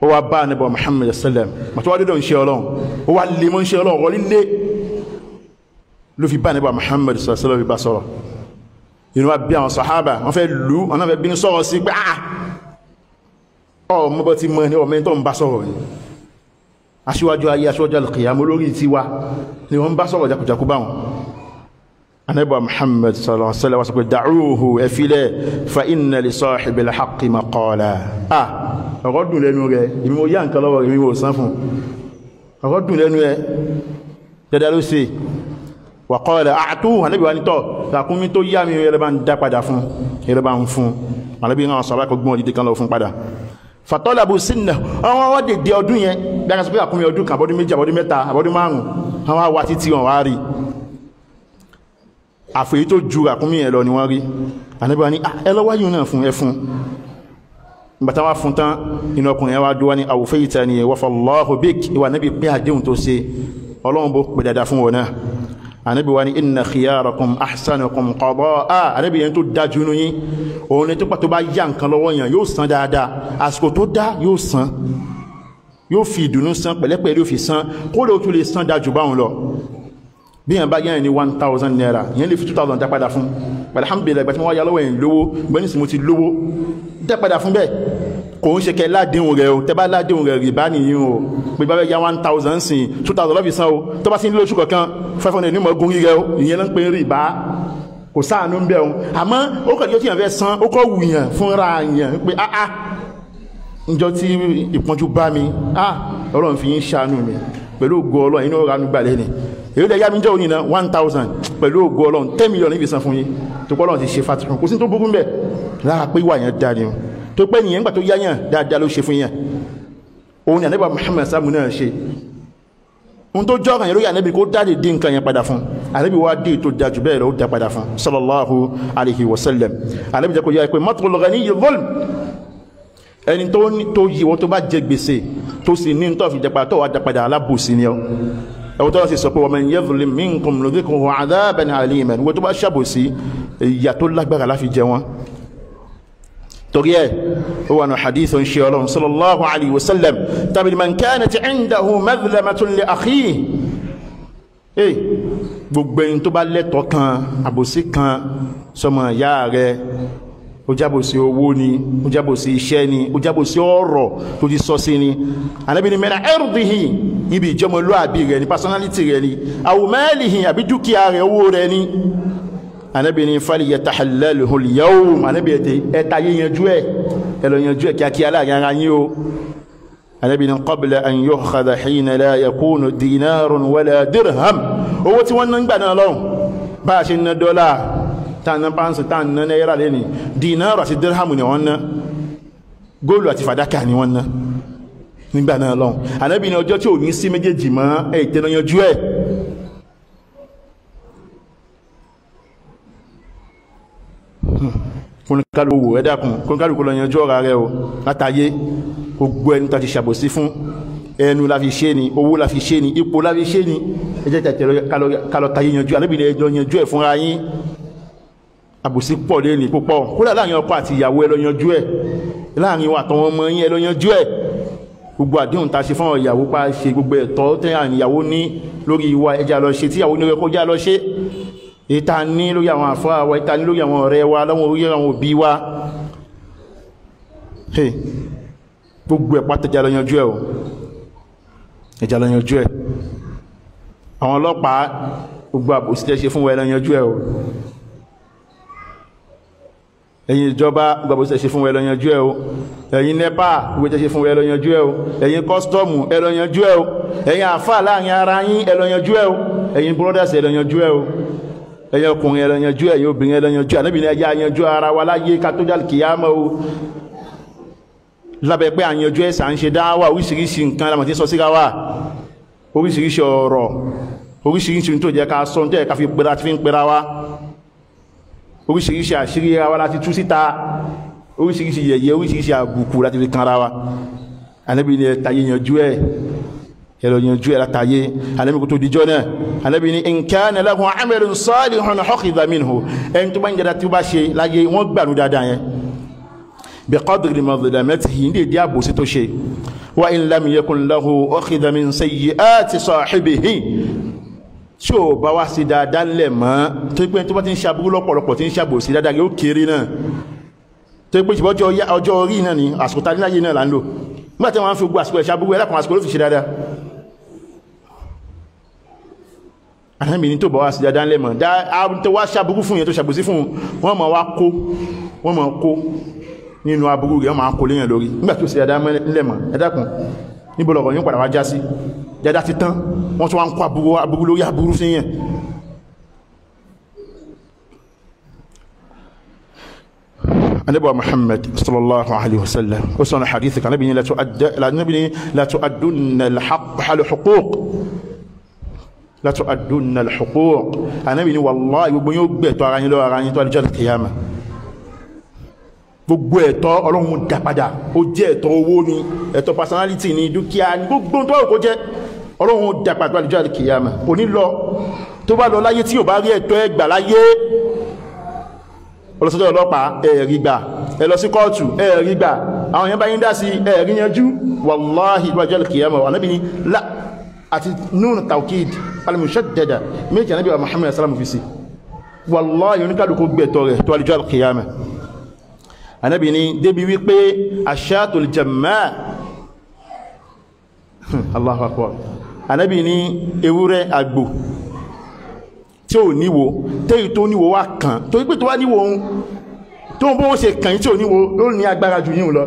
S1: ó wá bá Ànábì Muhammad sallam mọ̀tọ́wádé ń ṣe Ọlọ́run ó wá lè mọ́ ń ṣe Ọlọ́run rọ lílé ló fi bá nípa Muhammad sallallahu alaihi wasallam inú wa bí àwọn sàhábà wọ́n fẹ́ lù ọ̀nà fẹ́ bínú sọ̀rọ̀ sí pé ọmọ bọ́ ti mọ́ ní ọmọ tó ń bá sọ̀rọ̀ ní aṣíwájú ayé aṣíwájú al-qiyamah lórí ti wá ni wọ́n bá sọ̀rọ̀ jákùjákú bá wọn anábà Muhammad sallallahu alaihi wasallam sọ pé da'uhu ẹfilẹ̀ fa inna li sahibil haqqi maqala ọ̀rọ̀ dùn lẹ́nu rẹ̀ ìmí mo yá nǹkan lọ́wọ́ ìmí mo sán fún ọ̀rọ̀ dùn lẹ́nu rẹ̀ dẹ́dẹ́ ló ṣe wàkọ́ọ̀lẹ̀ àtú ànábì wa nítọ̀ ràkúnmí tó yá mi ẹlẹ́bà ń dá padà fún ẹlẹ́bà ń fún ànábì náà sọ̀rọ̀ kò gbọ́n òdìdí kan lọ fún padà fàtọ́làbù sínà àwọn wọ́n dèdè ọdún yẹn dára sọ pé ràkúnmí ọdún kan àbọ́dún méjì àbọ́dún mẹ́ta àbọ́dún márùn àwọn àwà títí wọn wá rí àfèyí tó ju ràkúnmí yẹn lọ ni wọ́n rí ànábì wa ní ẹlọ́wáyún náà fún ẹ fún bàtà wá fún tán inú ọkùnrin yẹn wá dúwá ní àwòfẹ́ ìta ni wafallahu bik ìwà nábì pé àdéhùn tó ṣe Ọlọ́run bó pè dáadáa fún wọn náà Ànábì wa ní inna khiyarakum ahsanukum qada'a Ànábì yẹn tó dájú inú yín òun ni tó pàtó bá yá nǹkan lọ́wọ́ yẹn yóò san dáadáa àsìkò tó dá yóò san yóò fi ìdùnnú san pẹ̀lẹ́pẹ̀lẹ́ yóò fi san kó lè tún lè san dájú báwọn lọ bí yẹn bá yẹn ní 1000 naira yẹn lè fi 2000 dá padà fún alhamdulillah ìgbà tí wọ́n wá yá lọ́wọ́ yẹn lówó gbẹ́ni sì mo ti lówó dá padà fún bẹ́ẹ̀ kò ń ṣe kẹ ládéhùn rẹ̀ o tẹ́bá ládéhùn rẹ̀ rí bá nìyí o pé bá bẹ́ yá 1000 sí 2000 lọ́fi san o tó bá sí nílé oṣù kọ̀ọ̀kan 500 ní mọ̀ gún rí rẹ̀ o ìyẹn ló ń pè rí bá kò sáànú ń bẹ̀ o àmọ́ ó kọ̀ yóò tí yàn fẹ́ san ó kọ̀ wùyàn fúnra yàn pé níjọ́ tí ìpọ́njú bá mi Ọlọ́run fi yín ṣàánú mi pẹ̀lú ògo Ọlọ́run inú ọ̀rọ̀ anú gbàlẹ́ ni èyí lẹ́yà mi jẹ́ òní na 1000 pẹ̀lú ògo Ọlọ́run 10 million níbi san fún yín tó kọ́ Ọlọ́run ti ṣe fàtìkùn kò sí tó burú mbẹ̀ lára pé wà yẹn dá ni o tó pẹ́ nìyẹn gbà tó yáyàn dáadáa ló ṣe fún yẹn òun ni Ànábì Muhammad sáàmù náà ṣe ohun tó jọ́ kan yẹn ló yà Ànábì kó dáadé dín nǹkan yẹn padà fún Ànábì wá dé tó dájú bẹ́ẹ̀ lọ ó dá padà fún sallallahu alaihi wasallam Ànábì jẹ́ kó yá pé matlul ghaniyyi zulm ẹni tó yíwọ́ tó bá jẹ gbèsè tó sì ní tó fi jẹpa tó wá dá padà alábòsí ni ọ ẹwọ́ tó sì sọ pé wa man yazlim minkum nudhiquhu adhaban aliman wọ́n tó bá ṣàbòsí ìyà tó lágbára láfi jẹ wọn torí ẹ̀ ó wà ní hadithun ṣe Ọlọ́run sallallahu alaihi wasallam tàbí man kanat indahu madhlamatun li akhihi gbogbo ẹni tó bá lẹ́tọ̀ọ́ kan àbòsí kan sọmọ ìyá rẹ̀ ó jábòsí owó ni ó jábòsí iṣẹ́ ni ó jábòsí ọ̀rọ̀ tó ti sọ sí ni Ànábì ní mẹ́ra irdihi ibi ìjọmọlúàbí rẹ̀ ni personality rẹ̀ ni aw malihi àbí dúkìá rẹ̀ owó rẹ̀ ni Ànábì ní falyatahallalhu al-yawm Ànábì ẹta yíyanjú ẹ̀ ẹlọ yanjú ẹ̀ kíákíá láàrin ara yín o Ànábì ní qabla an yu'khadha hina la yakunu dinarun wala dirham owó tí wọ́n ná ń gbà náà lọ́rùn bá a ṣe ná dọ́là tánà pàǹsì tánà náírà lẹ́ni dínárù àti dirhamu ni wọ́n ná góòlù àti fàdákà ni wọ́n ná nígbà náà lọ́hùn. Ànábì ní ọjọ́ tí ò ní sí méjèèjì mọ́ tẹ́lọ yanjú ẹ̀. kónkálùkù ẹ̀dàkùn kónkálùkù lọ yanjú ọ̀rọ̀ rẹ̀ o látàyé gbogbo ẹni tó ti ṣàbòsí fún ẹnu la fi ṣe ni owó la fi ṣe ni ipò la fi ṣe ni ẹjẹ́ tẹ̀tẹ̀ kálọ̀ tayé yanjú. Ànábì ní ẹjọ́ yanjú ẹ̀ fúnra yín. Àbòsí pọ̀ lé ní púpọ̀ kódà láàrin ọkọ àti ìyàwó ẹ lọ yanjú ẹ̀, láàrin wa àtàwọn ọmọ yín ẹ lọ yanjú ẹ̀. Gbogbo àdéhùn ta ṣe fún ìyàwó pa ṣe gbogbo ẹ̀tọ́ tẹ́ ìyàwó ní lórí ìwà ẹja lọ ṣe tí ìyàwó ní ọkọ já lọ ṣe. Ìta ní lórí àwọn àfáà wa, ìta ní lórí àwọn ọ̀rẹ́ wa, láwọn orí àwọn òbí wa. Gbogbo ẹ̀ pátá ẹja lọ yanjú ẹ̀ o, ẹja lọ yanjú ẹ̀. Àwọn ọlọ́pàá gbogbo àbòsí tẹ́ ṣe fún wa ẹ lọ yanjú ẹ̀ o. Ẹ̀yin ìjọba gbogbo àbòsí tẹ́ ṣe fún wa ẹ lọ yanjú ẹ̀ o. Ẹ̀yin NEPA gbogbo tẹ́ ṣe fún wa ẹ lọ yanjú ẹ̀ o. Ẹ̀yin kọ́sítọ́ọ̀mù ẹ lọ yanjú ẹ̀ o. Ẹ̀yin àfáà láàrin ara yín ẹ lọ yanjú ẹ̀ o. Ẹ̀yin brothers ẹ lọ yanjú ẹ̀ o. Ẹ̀yin ọkùnrin ẹ lọ yanjú ẹ̀, ẹ̀yin obìnrin ẹ lọ yanjú ẹ̀. Ànábì ní ẹjẹ́ yanjú ara wa láyé ká tó jáde kìyàmọ́ o. Lábẹ́ pé àyanjú ẹ̀sà ń ṣe dáwà oríṣiríṣi nǹkan lámọ̀ tí sọ síra wà, oríṣiríṣi ọ̀rọ̀, oríṣiríṣi tó jẹ́ ká sọ tó jẹ́ ká fi pera tí fi ń pera wa, oríṣiríṣi àṣírí ara wa láti tú síta, oríṣiríṣi yẹ̀yẹ́, oríṣiríṣi àbùkù láti fi kanra wa. Ànábì ní ẹ̀tàyé yanjú ẹ̀, ẹ̀rọ yanjú ẹ̀ látàyé. Ànábì kò tó dijọ́ náà, Ànábì ní in kana lahu amalun salihun ukhidha minhu, ẹni tó bá ń jẹ́dá tí ó bá ṣe láyé wọ́n gbànú dáadáa yẹn biqadri madlamatihi ní èdè àbòsí tó ṣe. Wa in lam yakun lahu ukhidha min sayyi'ati sahibihi, tí ó bá wá sí dáadáa lẹ̀ mọ́ tó pé tó bá ti ń ṣàbúrú lọ́pọ̀lọpọ̀ tí ń ṣàbòsí dáadáa yóò kéré náà tó pé ṣùgbọ́n ọjọ́ orí náà ni àsìkò tàbí láyé náà là ń lò. Nígbà tí wọ́n fi gbogbo àsìkò ẹ̀ṣàbúrú ẹlẹ́kùn àsìkò ló fi ṣe dáadáa. Ànábì ní tó bá wá sí dáadáa lẹ̀ mọ́ tó wá ṣàbúrú fún yẹn tó ṣàbòsí fún wọn máa wá kó nínú aburú rẹ̀ wọ́n máa kó léyàn lórí. Nígbà tí ó sì dáadáa lẹ̀ mọ́ ẹ̀dàkùn níbo lọ̀rọ̀ yóò padà wá já sí. Dáadáa ti tán wọ́n tún wá ń kó aburú lórí aburú sí yẹn. Ànábì Muhammad sallallahu alaihi wasallam ó sọ ní hadith kan Ànábì ní la tu'addunna al-huquq, la tu'addunna al-huquq. Ànábì ní wallahi gbogbo yóò gbẹ̀tọ́ ara yín lọ́wọ́ ara yín tó àdíjọ́ al-qiyamah. Gbogbo ẹ̀tọ́ Ọlọ́run dá padà, ó jẹ́ ẹ̀tọ́ owó ni, ẹ̀tọ́ personality ni, dúkìá ni, gbogbo tó kó jẹ́ Ọlọ́run dá padà àdíjọ́ al-qiyamah. Kò ní lọ tó bá lọ láyé tí ò bá rí ẹ̀tọ́ ẹgbà láyé, ọlọ́sọ́dọ̀ ọlọ́pàá ẹ̀rí gbà, ẹ lọ sí kóòtù ẹ̀rí gbà, àwọn èèyàn bá yín dá sí ẹ̀rí yanjú, wallahi àdíjọ́ al-qiyamah. Ànábì ní la àti nun tawkid al-mushaddada méjì Ànábì Muhammad sallallahu fi sí, wallahi oníkàlùkù gbẹ̀tọ̀ rẹ̀ tó àdíjọ́ al-qiyamah. Ànábì ní débi wípé aṣáàtul jamma, Allahu akbar. Ànábì ní ewúrẹ́ àgbò tí ò níwo tẹ́yì tó níwo wá kàn tó wípé tó wá níwo ohun tó ń bó ṣe kàn tí ò níwo ló ní agbára jù yíò lọ.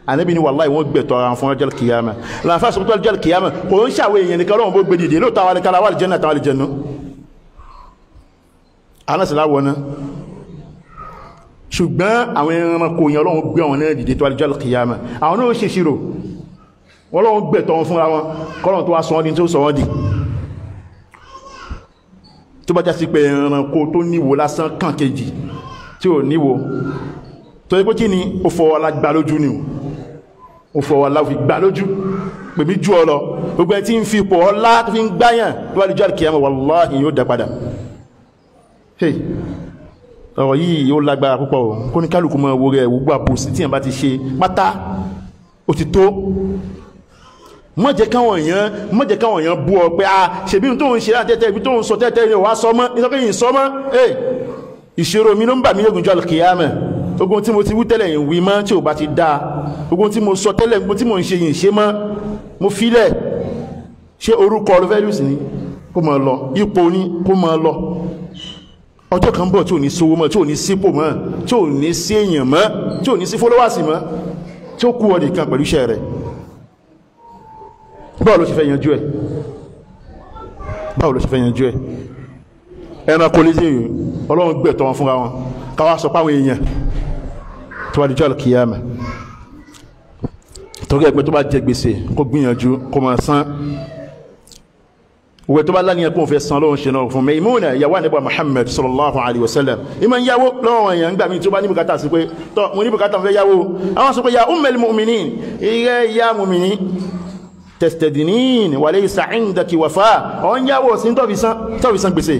S1: Ànábì ní wallahi wọ́n gbẹ̀tọ̀ ara fún ọjọ́ kìyàmà. Láàfáà sọ pé ọjọ́ kìyàmà kò ń ṣàwé èèyàn nìkan Ọlọ́run bó gbé dìde lóòótọ́ àwọn alẹ́kára wà lè jẹ́nà àtàwọn àlejẹ̀nú alásìláwọ̀ náà, ṣùgbọ́n àwọn ẹranko yẹn Ọlọ́run gbé àwọn náà dìde tó ọjọ́ kìyàmà. Àwọn náà ṣe ṣírò Ọlọ́run gbẹ̀tọ̀ wọn fúnra wọn kọ́lọ́run tó wá sọ wọ́n di tó sọ wọ́n di. Tó bá já sí pé ẹranko tó níwo lásán kàn kejì tí ò níwo tó yẹ pé kí ni ó fọwọ́ ọlá gbá lójú ni ó fọwọ́ ọlá fi gbá lójú pèmí jù ọ lọ. Gbogbo ẹ tí ń fi ipò ọlá tó fi ń gbáyàn tó wà lójú àkíyàmá wallahi yóò dá padà. Ọ̀rọ̀ yìí yóò lágbára púpọ̀ kó ní kálukú mọ́ owó rẹ̀ gbogbo àbòsí tí yẹn bá ti ṣe pátá ó ti tó. Má jẹ́ káwọn èèyàn bú ọ pé ṣebí tó ń ṣe látẹ́tẹ́ ibi tó ń sọ tẹ́tẹ́ ni wá sọmọ́ ìsọ́kẹ́yìn sọmọ́ ìṣòro mi ló ń bà mí lógun jọ alkiyama. Ogun tí mo ti wú tẹ́lẹ̀ yìí wí mọ́ tí ò bá ti dáa, ogun tí mo sọ tẹ́lẹ̀ ogun tí mo ń ṣe yìí ṣe mọ́ mo fílẹ̀. Ṣé orúkọ olùfẹ́lùsì ni kó máa lọ, ipò ní kó máa lọ. Ọjọ́ kan bọ̀ tí ò ní sówó mọ́, tí ò ní sípò mọ́, tí ò ní sí èèyàn mọ́, tí ò ní sí fọ́lọ́wàsì mọ́, tí ó kú ọ nìkan pẹ̀lú iṣẹ́ rẹ̀. Báwo ló ṣe fẹ́ yanjú ẹ̀? Báwo ló ṣe fẹ́ yanjú ẹ̀? Ẹranko lè ṣe Ọlọ́run gbẹ̀tọ̀ wọn fúnra wọn káwá sọ páwọn èèyàn tó wà díjọ́ al-qiyama. torí ẹgbẹ́ tó bá jẹ gbèsè kó gbìyànjú kó máa san òwe tó bá láníyàn kó fẹ́ san lọ́wọ́ ṣe náà fún Maimuna ìyàwó Ànábì Muhammad sallallahu alaihi wasallam ìmọ̀ ń yáwó lọ́wọ́ èèyàn gbà mí tí ó bá ní bùkátà sí pé tọ́ mo ní bùkátà fẹ́ yáwó àwọn sọ pé ya ummul mu'minin ìrẹ́ ya mu'mini tastadinin wa laysa indaki wafa ọ̀ ń yáwó sí tọ́fi san gbèsè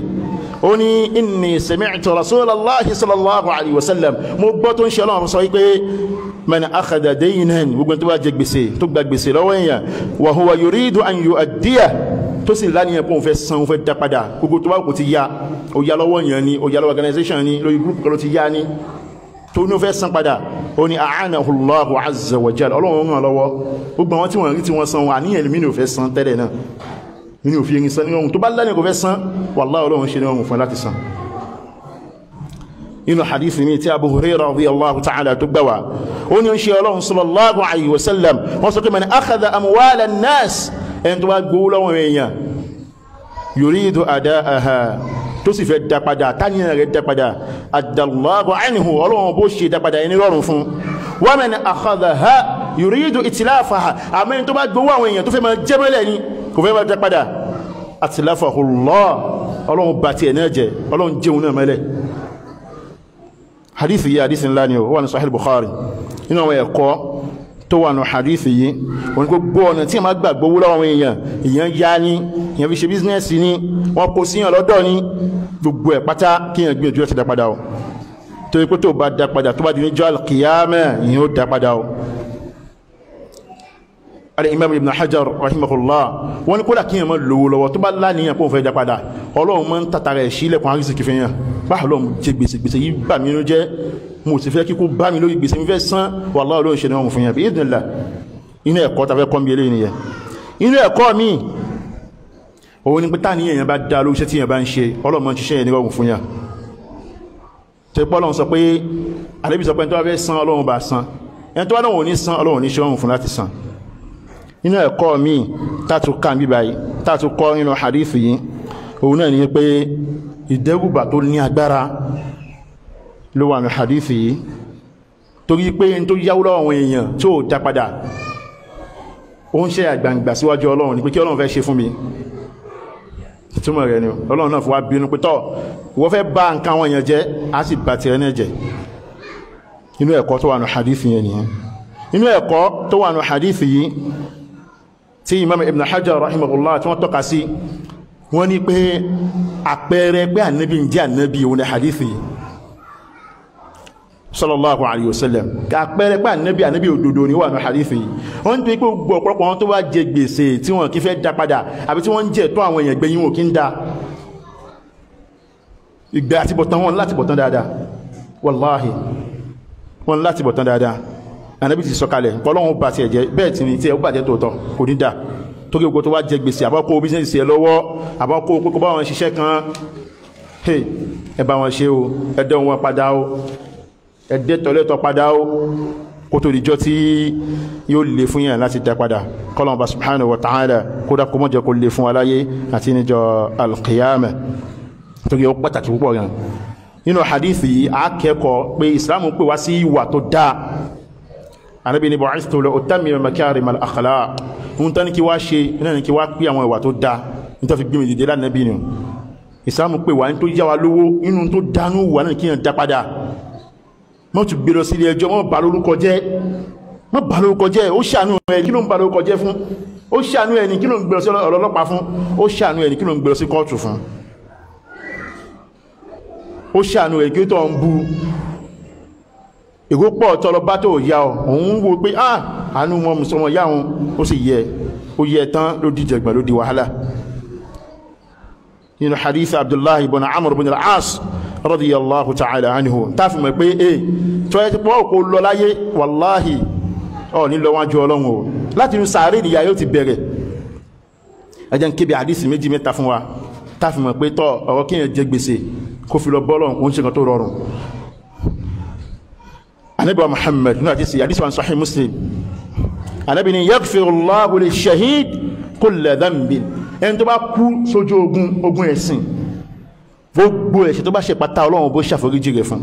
S1: ó ní inni sami'tu rasulallahi sallallahu alaihi wasallam mo gbọ́ tó ń ṣe Ọlọ́run sọ wípé man akhadha daynan gbogbo tó bá jẹ gbèsè tó gba gbèsè lọ́wọ́ èèyàn wa huwa yuridu an yu'addiya tó sì láníyàn pé òun fẹ́ san òun fẹ́ dá padà gbogbo tó bá kò ti ya ó ya lọ́wọ́ èèyàn ni ó ya lọ́wọ́ organization ni lórí group kan ló ti ya ni tó ní ó fẹ́ san padà ó ní a'anahu Allahu azza wa jalla Ọlọ́run ràn lọ́wọ́ gbogbo àwọn tí wọ́n rí tí wọ́n san wọn àníyàn mi ní ò fẹ́ san tẹ́lẹ̀ náà mi ní ò fi irin san ní ohun tó bá láníyàn kò fẹ́ san wallahi Ọlọ́run ṣe ní ọrùn fún láti san inú hadithi mi tí Abu Hurairah radiyallahu ta'ala tó gbà wá ó ní ó ń ṣe Ọlọ́run sallallahu alayhi wa sallam wọ́n sọ pé man akhadha amwala an-nas ẹni tó bá gbówó lọ́wọ́ èèyàn yuridu ada'aha tó sì fẹ́ dápadà táníyàn rẹ̀ dápadà addallahu anhu Ọlọ́run bó ṣe dápadà ẹni rọrùn fún wa man akhadhaha yuridu itlafaha àmẹ́ni tó bá gbówó àwọn èèyàn tó fẹ́ máa jẹ́mẹ́lẹ̀ ni kò fẹ́ máa dápadà atlafahu Allah Ọlọ́run bá ti ẹ̀ náà jẹ Ọlọ́run jẹun náà mẹ́lẹ̀ hadithi yìí hadithi ńlá ni ó wà ní Sahih Bukhari inú àwọn ẹ̀kọ́ tó wà ní hadithi yìí wọ́n kó gbọ́ ọ̀nà tí a máa gbàgbọ́ wúlọ́ àwọn èèyàn yá ní èèyàn fi ṣe bísínẹ́sì ní wọ́n kó síyàn lọ́dọ̀ ní gbogbo ẹ̀ pátá kí èèyàn gbìyànjú láti dá padà o tó yẹ pé tó bá dá padà tó bá di níjọ́ al-qiyamah èèyàn ó dá padà o. Al-Imam Ibn Hajar rahimahullah wọ́n ní kódà kí èèyàn máa lówó lọ́wọ́ tó bá láníyàn pé òun fẹ́ dá padà Ọlọ́run máa ń tàtàrà ẹ̀ sílẹ̀kùn àrísìkí fi yàn báà Ọlọ́run jẹ gbèsè yìí bà mí nínú jẹ́ mo sì fẹ́ kíkó bá mi lórí gbèsè mi fẹ́ san wallahi Ọlọ́run ṣe ní ọmọ fún yàn bí idhnillah inú ẹ̀kọ́ ta fẹ́ kọ́ mi eléyìí nìyẹn inú ẹ̀kọ́ mi òun ni pé tá níyàn bá dá lórí iṣẹ́ tí yàn bá ń ṣe Ọlọ́run máa ń ṣiṣẹ́ yẹn ní ọmọ fún yàn tó pọ́ Ọlọ́run sọ pé Ànábì sọ pé ẹni tó bá fẹ́ san Ọlọ́run bá san ẹni tó bá náà wò ní san Ọlọ́run ní ṣe ọmọ fún láti san inú ẹ̀kọ́ mi tàtù kàn bí báyìí tàtù kọ́ nínú hadith yìí òun náà ni pé ìdẹ́rùbà tó ní agbára ló wà ní hadith yìí torí pé n tó yáwó lọ́wọ́ àwọn èèyàn tó dá padà ó ń ṣe àgbàǹgbà síwájú Ọlọ́run ní pé kí Ọlọ́run fẹ́ ṣe fún mi ìtumọ̀ rẹ̀ ni Ọlọ́run náà fi wá bínú pé tọ́ ìwọ fẹ́ bá nǹkan àwọn èèyàn jẹ́ á sì bá tirẹ̀ náà jẹ́ inú ẹ̀kọ́ tó wà ní hadith yẹn nìyẹn inú ẹ̀kọ́ tó wà ní hadith yìí tí Imam Ibn Hajar rahimahullah tí wọ́n tọ́ka sí wọ́n ní pé àpẹẹrẹ pé ànábì ń jẹ́ ànábì òun ní hadithi sallallahu alayhi wa sallam àpẹẹrẹ pé ànábì òdodo ni wà ní hadithi wọ́n ń pè pé gbogbo ọ̀pọ̀lọpọ̀ wọn tó wá jẹ gbèsè tí wọ́n kì í fẹ́ dá padà àbí tí wọ́n ń jẹ tó àwọn èèyàn gbẹ̀yìn wọn kì í dá ìgbẹ́ àti bọ̀tán wọn láti bọ̀tán dáadáa wallahi wọn láti bọ̀tán dáadáa ànábì ti sọ̀kalẹ̀ pọ̀lọ́wọ́n bá ti ẹ̀jẹ̀ bẹ́ẹ̀ tí ni tí ẹ ó bàjẹ́ tòótọ́ kò ní dá torí ogun tó wá jẹ gbèsè àbọ́kó bísínẹ̀sì ẹ lọ́wọ́ àbọ́kó kókó bá wọn ṣiṣẹ́ kan ẹ bá wọn ṣe o ẹdẹ wọn padà o ẹdẹ tọ́lẹ́tọ̀ padà o kó tó dìjọ́ tí yóò lè fún yàn láti dá padà kọ́lọ́n bá subhanahu wa ta'ala kó dá kó mọ́ jẹ́ kó lè fún aláyé àti níjọ́ al-qiyamah torí ó pàtàkì púpọ̀ gan nínú hadith yìí akẹ́kọ̀ọ́ pé Islam pè wá sí ìwà tó dáa Ànábì ní bu'ithtu li utammima makarimal akhlaq ń tán ní kí wá ṣe iná ní kí wá pí àwọn ìwà tó dá ní tó fi gbé mi dìde lánàbí ni ìsáàmù pé wà ní tó yá wa lówó inú tó dánú wà náà kí yàn dá padà mọ́ tún gbé lọ sí ilé ẹjọ́ mọ́ bà lórúkọ jẹ́ ó ṣàánú ẹ̀ kí ló ń bà lórúkọ jẹ́ fún ó ṣàánú ẹ̀ ní kí ló ń gbé lọ sí ọlọ́pàá fún ó ṣàánú ẹ̀ ní kí ló ń gbé lọ sí kóòtù fún ó ṣàánú ẹ̀ kí ó tọ́ ń bú ìgò pọ̀ tọrọ bá tó yá ọ òun wo pé àánú wọn mùsùlùmọ̀ yá wọn ó sì yẹ tán ló di jẹgbẹ̀ ló di wàhálà nínú hadith Abdullahi ibn Amr ibn al-As radiyallahu ta'ala anhu táàfì mọ̀ pé tó yẹ ti pọ́ kó lọ láyé wàláhì ọ ní lọ wájú Ọlọ́run o láti inú sàárè ìyà yóò ti bẹ̀rẹ̀ ẹjẹ́ ń kébì hadith méjì mẹ́ta fún wa táàfì mọ̀ pé tọ́ ọ̀rọ̀ kíyàn jẹ gbèsè kó fi lọ bọ́lọ̀ kó ń ṣe kan tó rọrùn Ànábì Muhammad ní àti sí hadith wa Sahih Muslim Ànábì ní yaghfirullahu lish-shahid kulla dhanbin ẹni tó bá kú sójú ogun ẹ̀sìn gbogbo ẹ̀ṣẹ̀ tó bá ṣe pátá Ọlọ́run bó ṣàforíjì rẹ̀ fún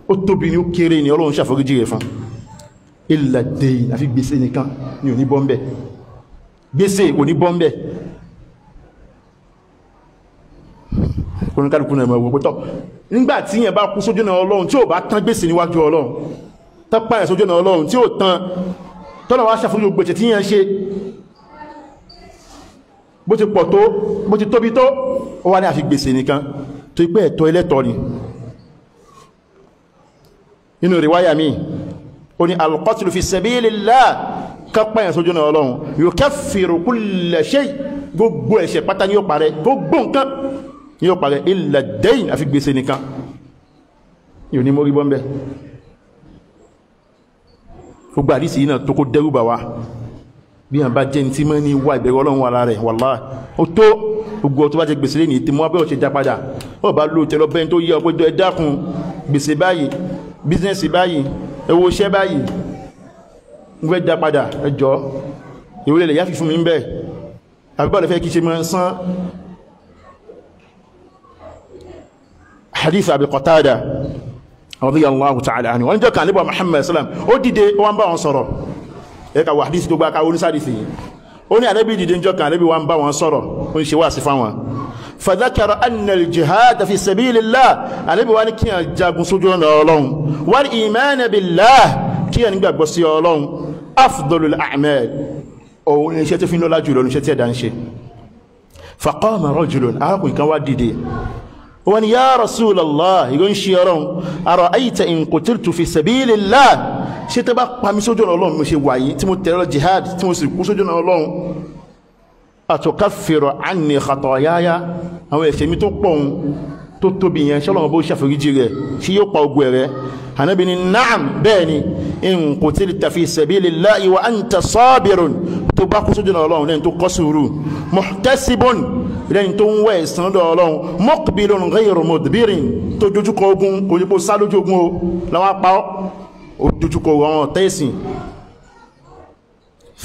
S1: ó tóbi ní ó kéré ní Ọlọ́run ṣàforíjì rẹ̀ fún illa ad-dayn àfi gbèsè nìkan ni ò ní bọ́ ńbẹ̀ gbèsè kò ní bọ́ ńbẹ̀ kóníkálùkù náà mọ̀ wò pẹ́tọ̀ nígbà tí yẹn bá kú sójú náà Ọlọ́run tí ò bá tán gbèsè níwájú Ọlọ́run tọ́pá ẹ̀ sójú náà Ọlọ́run tí ò tán tọ́lọ̀ wá ṣàfúrú gbèsè tí yẹn ṣe bó ti pọ̀ tó bó ti tóbi tó ó wá ní àfi gbèsè nìkan tó ipé ẹ̀tọ́ ẹlẹ́tọ́ ni inú riwaya mi ó ní al-qatlu fi sabilillah kápá ẹ̀ sójú náà Ọlọ́run yukaffiru kulla shay gbogbo ẹ̀ṣẹ̀ pátá ni yóò parẹ́ gbogbo nǹkan ni yóò parẹ́ illa ad-dayn àfi gbèsè nìkan yóò ní mórí bọ́m̀bẹ̀ gbogbo àdísì yìí náà tó kó dẹ́rù bà wá bí i àbá jẹ́ ní tí mọ́ ní wà ìbẹ̀rẹ̀ Ọlọ́run wà lára rẹ̀ wallahi ó tó gbogbo tó bá jẹ gbèsè lé ní ìtìmọ́ abẹ́ ọ̀ṣẹ́ jápadà ó bá lò tẹ́lọ bẹ́ẹ̀ tó yẹ ọpẹ́jọ ẹ̀dákun gbèsè báyìí bísínẹ́sì báyìí owó iṣẹ́ báyìí ń fẹ́ jápadà ẹjọ́ ìwúlẹ̀ yá fi fún mi ń bẹ̀ àbíbọ̀lẹ̀ fẹ́ kí ṣe mọ́ sán hadith Abi Qatada radiyallahu ta'ala anhu wọ́n jẹ́ kan níbà Muhammad sallam ó dìde wọ́n bá wọn sọ̀rọ̀ ẹka wà hadith tó gbá ká onísàdìsì yìí ó ní ànábì dìde jọ kan ànábì wọ́n bá wọn sọ̀rọ̀ ó ń ṣe wá sí fáwọn fadhakara anna al-jihad fi sabilillah ànábì wọ́n ní kí a jagun sójú ọ̀nà Ọlọ́run wal iman billah kí a nígbàgbọ́ sí Ọlọ́run afdalul a'mal òun iṣẹ́ tó fi lọ́lá jùlọ ní iṣẹ́ tí ẹ̀dá ń ṣe faqama rajulun arákùnrin kan wá dìde wọ́n ya Rasulallah ìgbọ́n ṣe ọ̀rọ̀ ara'ayta in qutiltu fi sabilillah ṣe tẹ́ bá pàmí sójú ọ̀nà Ọlọ́run mo ṣe wáyé tí mo tẹ̀rọ jihad tí mo sì kú sójú ọ̀nà Ọlọ́run atukaffiru anni khataayaya àwọn ẹ̀ṣẹ̀ mi tó pọ̀ tó tóbi yẹn ṣọ́lọ́wọ́ bó ṣàforíjì rẹ̀ ṣe yóò pa ogun rẹ̀ Ànábì ní na'am bẹ́ẹ̀ ni in qutilta fi sabilillahi wa anta sabirun tó bá kú sójú ọ̀nà Ọlọ́run lẹ́yìn tó kọ́ sùúrù muhtasibun lẹ́yìn tó ń wẹ́ ìsàn lọ́dọ̀ Ọlọ́run muqbilun ghayru mudbirin tó dojúkọ ogun kò yípo sá lójú ogun o láwọn apá ó dojúkọ àwọn tẹ́sìn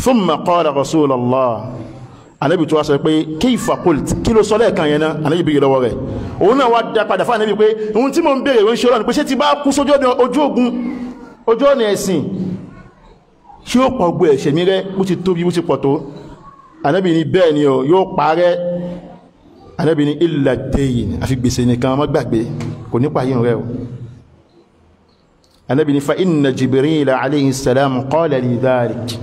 S1: thumma qala Rasulallah Ànábì tó wá sọ pé kayfa qult kí ló sọ lẹ́ẹ̀kan yẹn náà Ànábì bí lọ́wọ́ rẹ̀ òun náà wá dá padà fún Ànábì pé ohun tí mo ń bèèrè ń ṣe Ọlọ́run pé ṣé ti bá kú sójú ogun ojú ọ̀nà ẹ̀sìn ṣé ó pa ogun ẹ̀ṣẹ̀ mi rẹ́ bó ti tóbi bó ti pọ̀ tó Ànábì ní bẹ́ẹ̀ ni yóò parẹ́ Ànábì ní illa ad-dayn àfi gbèsè nìkan má gbàgbé kò nípa yín rẹ̀ o Ànábì ní fa inna Jibril alayhi salam qala li dhalik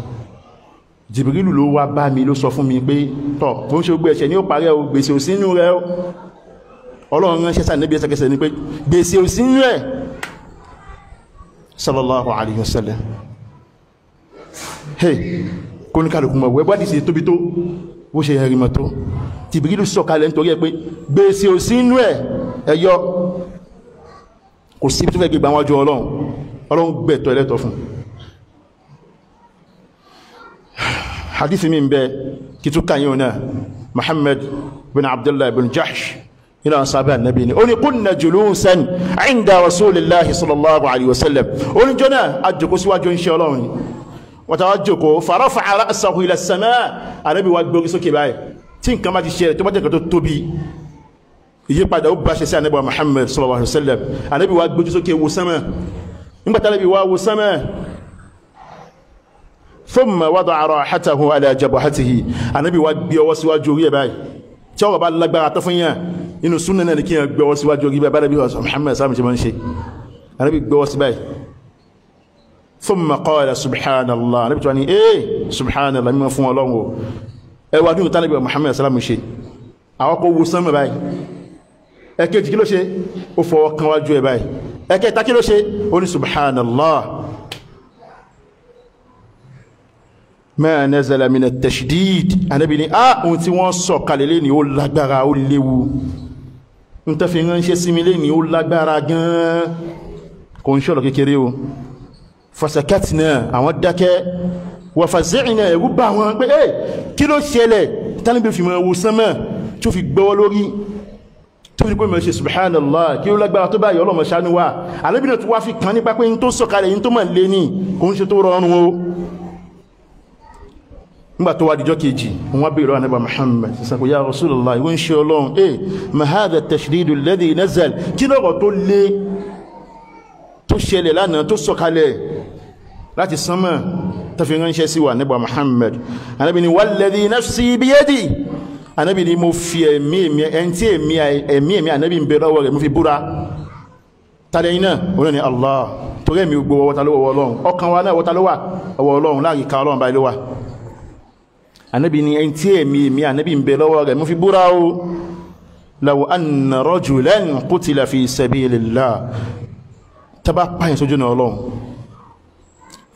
S1: Jibril ló wá bá mi ló sọ fún mi pé tọ́ bó ń ṣe gbé ẹ̀ṣẹ̀ ní ó parẹ́ o gbèsè ò sínú rẹ̀ o Ọlọ́run ránṣẹ́ sáà níbi ẹsẹ̀kẹsẹ̀ ní pé gbèsè ò sínú ẹ̀ sallallahu alayhi wa sallam hey kó ní kálùkù mọ̀ wẹ́bọ́ dìsí tóbi tó ó ṣe ẹ̀rìmọ̀ tó Jibril sọ̀kalẹ̀ nítorí ẹ pé gbèsè ò sínú ẹ̀ ẹ̀yọ kò sí tó fẹ́ gbé gbàwájú Ọlọ́run gbẹ̀tọ̀ ẹlẹ́tọ̀ fún hadithi mi ń bẹ kìtù kanyọ náà Muhammad bin Abdullah bin Jahsh ila sahabi annabi ni ó ní kunna julusan inda rasulillahi sallallahu alaihi wasallam ó ní jọ́nà àjòkó síwájú ń ṣe Ọlọ́run ni wọ́n ta wá jòkó farafa'a ra'sahu ila as-samaa Ànábì wá gbórí sókè báyìí tí nǹkan má ti ṣe tó bá jẹ́ kan tó tóbi ìyípadà ó bá ṣe sí Ànábì Muhammad sallallahu alaihi wasallam Ànábì wá gbójú sókè wo sánmà nígbàtí Ànábì wá wo sánmà thumma wada'a rahatahu ala jabhatihi Ànábì wá gbé ọwọ́ síwájú orí ẹ̀ báyìí tí ọwọ́ bá lágbára tó fún yàn inú súnnà náà ni kí yàn gbé ọwọ́ síwájú orí báyìí bí Muhammad sáàmì ṣe máa ń ṣe Ànábì gbé ọwọ́ sí báyìí thumma qala subhanallah Ànábì tó wá ní subhanallah mímọ́ fún Ọlọ́run ẹwà dúró tánàbí Muhammad sáàmì ṣe àwọn kò wo sánmà báyìí ẹ̀kejì kí ló ṣe ó fọwọ́ kan wájú ẹ̀ báyìí ẹ̀kẹta kí ló ṣe ó ní subhanallah ma nazala min at-tashdid Ànábì ní ohun tí wọ́n sọ kalẹ̀ lé ní ó lágbára ó léwu ń tẹ́fì ránṣẹ́ sí mi lé ní ó lágbára gan kò ń ṣọ̀rọ̀ kékeré o fasakatna àwọn dákẹ́ wa fazi'na ẹ̀rù bá wọn pé kí ló ṣẹlẹ̀ tánàbí fi mọ̀ wo sánmà tó fi gbọ́wọ́ lórí tó fi kó mọ̀ ṣe subhanallah kí ó lágbára tó báyìí Ọlọ́run ṣàánú wa Ànábì náà tó wá fi kàn nípa pé ń tó sọ̀kalẹ̀ yìí tó mọ̀ lé ní kò ń ṣe tó rọrùn o nígbà tó wá dìjọ́ kejì wọ́n bèèrè lọ́wọ́ Ànábì Muhammad sàkó ya Rasulullah ìwọ́n ṣe Ọlọ́run ma hadha at-tashdidu alladhi nazal kí lọ́rọ̀ tó lé tó ṣẹlẹ̀ lánàá tó sọ̀kalẹ̀ láti sánmà tó fi ránṣẹ́ sí wa Ànábì Muhammad Ànábì ní walladhi nafsi biyadi Ànábì ní mo fi ẹ̀mí Ànábì ń bẹ lọ́wọ́ rẹ̀ mo fi búra tàdé iná òun ni Allah torí ẹ̀mí gbogbo ọwọ́ta ló wọ́ Ọlọ́run ọkàn wa náà wọ́ta ló wà ọwọ́ Ọlọ́run láàríká Ọlọ́run báyìí ló wà Ànábì ní ẹni tí ẹ̀mí Ànábì ń bẹ lọ́wọ́ rẹ̀ mo fi búra o law anna rajulan qutila fi sabilillah tàbá páyìn sójú náà Ọlọ́run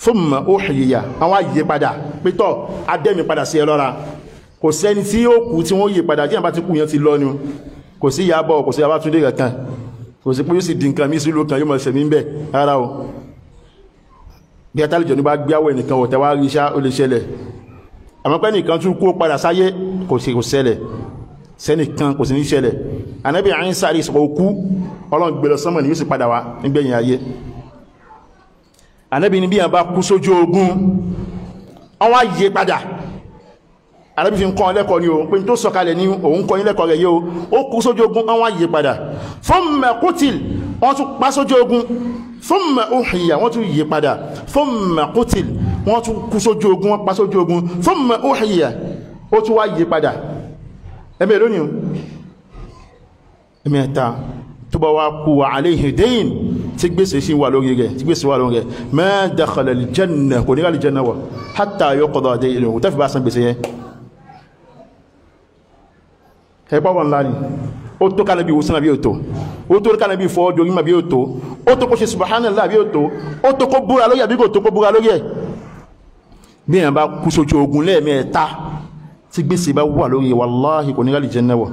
S1: thumma uhyiya àwọn ayé padà pẹ́tọ́ adẹ́mi padà sí ẹlọ́ra kò sẹ́ni tí ó kú tí wọ́n yí padà tí àbá ti kú yẹn ti lọ ni kò sí Ìyábọ̀ kò sí Babátúndé kankan kò sí pé yóò sì di nǹkan mí sí lókan yóò mọ̀ sẹ̀mí ń bẹ̀ rárá o bí atálìjọ ní bá gbé àwọ̀ ẹnìkan wọ̀ tẹ́wàá rí iṣá ó lè ṣẹlẹ̀ àmọ́ pé nìkan tún kó padà sáyé kò sí kò ṣẹlẹ̀ sẹ́nìkan kò sí ní ṣẹlẹ̀ Ànábì Ìsá àrí ìsọ̀kọ̀ òkú Ọlọ́run gbé lọ sánmọ̀ ni yóò sì padà wá nígbẹ̀yìn ayé Ànábì ní bí yàn bá kú sójú ogun wọ́n wá yé padà Ànábì fi ń kọ́ lẹ́kọ̀ọ́ ni o pé tó sọ̀kalẹ̀ ní òun kọ́ lẹ́kọ̀ọ́ rẹ̀ yóò ó kú sójú ogun wọ́n wá yé padà thumma qutil wọ́n tún pa sójú ogun thumma uhyiya wọ́n tún yé padà thumma qutil wọ́n tún kú sójú ogun wọ́n pa sójú ogun thumma uhyiya ó tún wá yé padà ẹ̀mẹ́ lónìí ẹ̀mẹ́ta tó bá wá kú wa alayhi dayn tí gbèsè sí wà lórí rẹ̀ tí gbèsè wà lórí rẹ̀ ma dakhala al-janna kò ní al-janna wà hatta yuqda daynuhu tẹ́fì bá san gbèsè yẹn ẹ̀pọ̀ wọn láni ó tó ká nàbí ìwòsàn àbí òtò ó tó ká nàbí ìfọ́ ọjọ́ orímọ̀ àbí òtò ó tó kó ṣe subhanallah àbí òtò ó tó kó búra lórí àbí kò tó kó búra lórí ẹ̀ bí èèyàn bá kú sójú ogun lẹ́ẹ̀mẹ́ta tí gbèsè bá wà lórí wallahi kò ní al-janna wà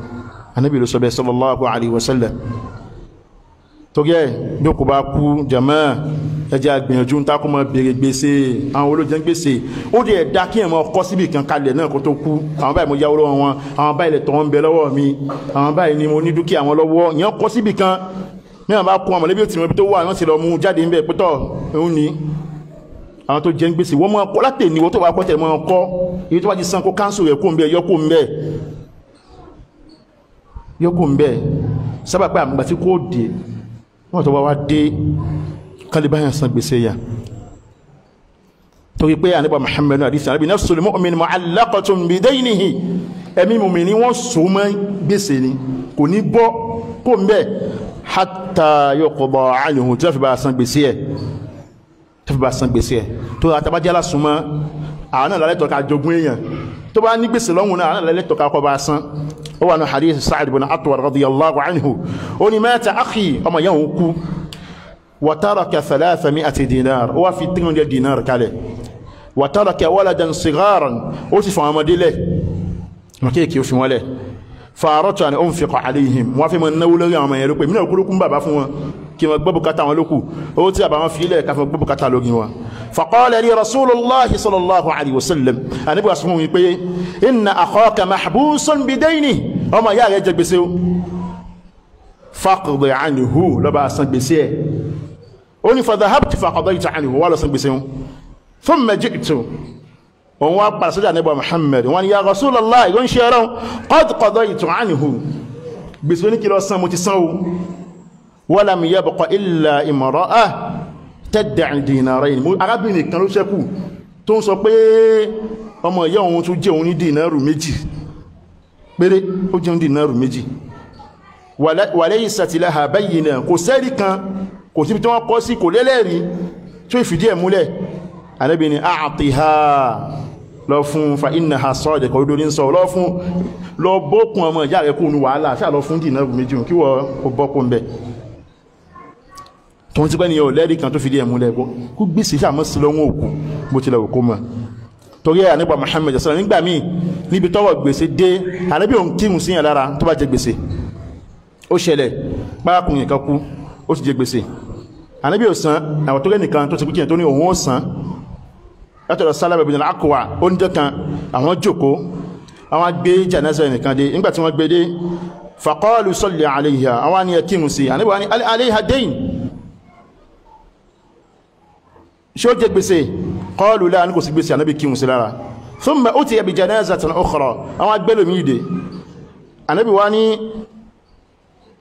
S1: Ànábì ló sọ bẹ́ẹ̀ sallallahu alaihi wasallam torí ẹ̀ bí kò bá kú jàmáà ẹjẹ́ àgbìyànjú ń takọ́ mọ́ bèèrè gbèsè àwọn olójẹ́ gbèsè ó dẹ̀ dá kí ẹ̀mọ́ kọ́ síbì kan kalẹ̀ náà kó tó kú àwọn báyìí mo yáwó lọ́wọ́ wọn àwọn báyìí lẹ̀ tọ́ ń bẹ lọ́wọ́ mi àwọn báyìí ni mo ní dúkìá wọn lọ́wọ́ yẹn kọ́ síbì kan mẹ́wàá bá kún ọmọ lẹ́bí ó ti mọ̀ ibi tó wà wọ́n ti lọ mú jáde ń bẹ̀ pẹ́tọ́ òun ni àwọn tó jẹ́ gbèsè wọ́n mọ́ ọkọ́ láti ènìwó tó wà pọ́tẹ̀ mọ́ ọkọ́ èyí tó wá ti san kó káńsù rẹ̀ kó ń bẹ̀ yọkó ń bẹ̀ sábà pé àmìgbà tí kò dé wọ́n tó wá dé kálíbáyàn san gbèsè yà torí pé Ànábì Muhammad àdísì Ànábì nafsul mu'min mu'allaqatun bidaynihi ẹ̀mí mùmínì wọ́n so mọ́ gbèsè ni kò ní bọ́ kó ń bẹ̀ hatta yuqda anhu tí wọ́n fi bá san gbèsè ẹ̀ tó àtàbájálá súnmọ́ àwọn náà lálẹ́tọ̀ ká jogún èèyàn tó bá ní gbèsè lọ́wọ́ náà àwọn náà lálẹ́tọ̀ ká kọ́ bá san ó wà ní hadith Sa'd ibn Atwar radiyallahu anhu ó ní mata akhi ọmọ yẹn òun kú وترك 300 دينار وفي 300 دينار كاله وترك ولدا صغارا وصف عمدله مكيكي وفي وله فاردت ان انفق عليهم وفي من نول يوم يلوك من كلكم بابا فون كما غبو كاتا وان لوكو او تي ابا في له كاف غبو كاتا لوغي وان فقال لي رسول الله صلى الله عليه وسلم انا بو اسمو يبي ان اخاك محبوس بدينه وما يا رجل بسيو فقض عنه لبا سان بسيه oni fadhahabtu faqadaytu anhu wala san gbèsè thumma ji'tu on wá pa sọ́dọ̀ Ànábì Muhammad wọ́n ya Rasulullah igon shero qad qadaytu anhu gbèsè ní kí ló san mo ti san o wala yabqa illa imra'ah tad'i dinarayn mo arábìnrin kan ló ṣẹ́kù tó ń sọ pé ọmọ ìyá òun tún jẹ òun ní dinaru méjì péré ó jẹ òun dinaru méjì walaysat laha bayyina kò sẹ́rí kan kò síbi tí wọ́n kọ́ sí kò lẹ́lẹ́rí tó ìfìdí ẹ̀ múlẹ̀ Ànábì ní a'tiha lọ fún fa innaha sadiqa odò ní sọ lọ fún lọ bókun ọmọ ìyá rẹ̀ kò ní wàhálà ṣáà lọ fún dìnà méjì kí wọ́n kò bọ́kun bẹ̀ tó ń ti pẹ́ ni ọ̀ lẹ́rí kan tó fìdí ẹ̀ múlẹ̀ kó gbèsè sàmọ́ sí lọ́wọ́ òkú bó tilẹ̀ òkú mọ̀ torí ẹ̀ Ànábì Muhammad sallallahu nígbà míì níbi tọ́wọ́ gbèsè dé Ànábì òun kírun sí yàn lára tó bá jẹ gbèsè ó ṣẹlẹ̀ pákùnrin kan kú ó sì jẹ gbèsè Ànábì ò san àwọn tó lẹ́nìkan tó ti kúkí ẹ̀ tó ní òun ó san látọ̀rọ̀ Salama ibn al-Akwa ó ní jẹ́ kan àwọn jókòó àwọn gbé janaza ẹnìkan dé nígbàtí wọ́n gbé dé faqalu salli alayha àwọn ni ẹkírun sí Ànábì wá ní alayha dayn ṣó jẹ gbèsè qalu la ní kò sí gbèsè Ànábì kírun sí lára thumma utiya bi janazatin ukhra àwọn agbẹ́lòmí ìdè Ànábì wá ní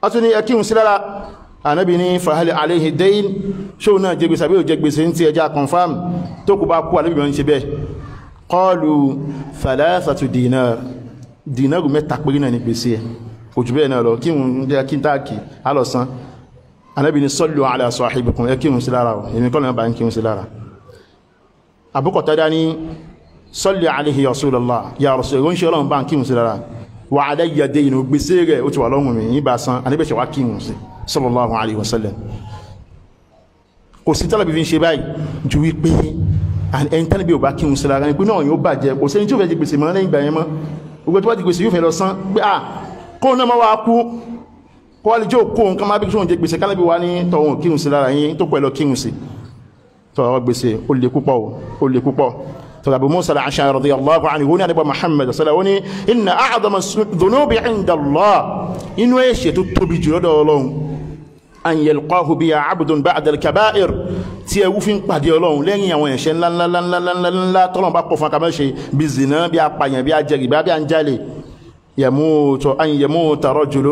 S1: ọtún ní ẹkírun sí lára Ànábì ní fahal alayhi dayn ṣó náà jẹ gbèsè àbí ò jẹ gbèsè ń tí ẹjá confirm tó kò bá kú Ànábì wọn ṣe bẹ́ẹ̀ qalu thalathatu dinaru mẹ́ta péré náà ní gbèsè ẹ̀ kò jù bẹ́ẹ̀ náà lọ kí n jẹ́ kí n táàkì alọ́sán Ànábì ní sallu ala sahibikum ẹ kírun sí lára ọ̀ èmi kọ́ lọ́nà bá ń kírun sí lára Abu Qatada ní salli alayhi ya Rasulullah ya Rasulullah ń ṣe ọlọ́run bá ń kírun sí lára wa alayya daynu gbèsè rẹ̀ ó ti wà lọ́rùn mi ní bá san Ànábì ṣe wá kírun sí sallallahu alayhi wa sallam kò sí tálàbí fi ń ṣe báyìí ju wípé ẹni tálàbí ò bá kírun sí lára ní pé náà yóò bàjẹ́ kò sẹ́ni tí ó fẹ́ jẹ gbèsè mọ́ lẹ́yìn ìgbà yẹn mọ́ gbogbo tó bá ti gbèsè yóò fẹ́ lọ san pé kó náà máa wá kú kó wá lè jẹ́ òkú nǹkan máa bí kí wọ́n jẹ gbèsè kálábí wá ní tọ̀hún kírun sí lára yín tó pẹ̀lọ kírun sí tọ̀rọ gbèsè ó lè púpọ̀ tọ̀rọ Abu Musa al-Ash'ari radiyallahu anhu ní àdébà Muhammad sallallahu ní inna a'zama dhunubi 'inda Allah inú ẹ̀ṣẹ̀ tó tóbi jù lọ́dọ̀ Ọlọ́run an yalqahu biha 'abdun ba'da al-kaba'ir tí ẹwú fi ń pàdé Ọlọ́run lẹ́yìn àwọn ẹ̀ṣẹ̀ ńláńláńláńláńlá tọ́lọ̀ bá pọ̀ fún akamẹ́ṣe bí zina bí apàyàn bí ajẹ́rìbá bí anjálè يموت رجل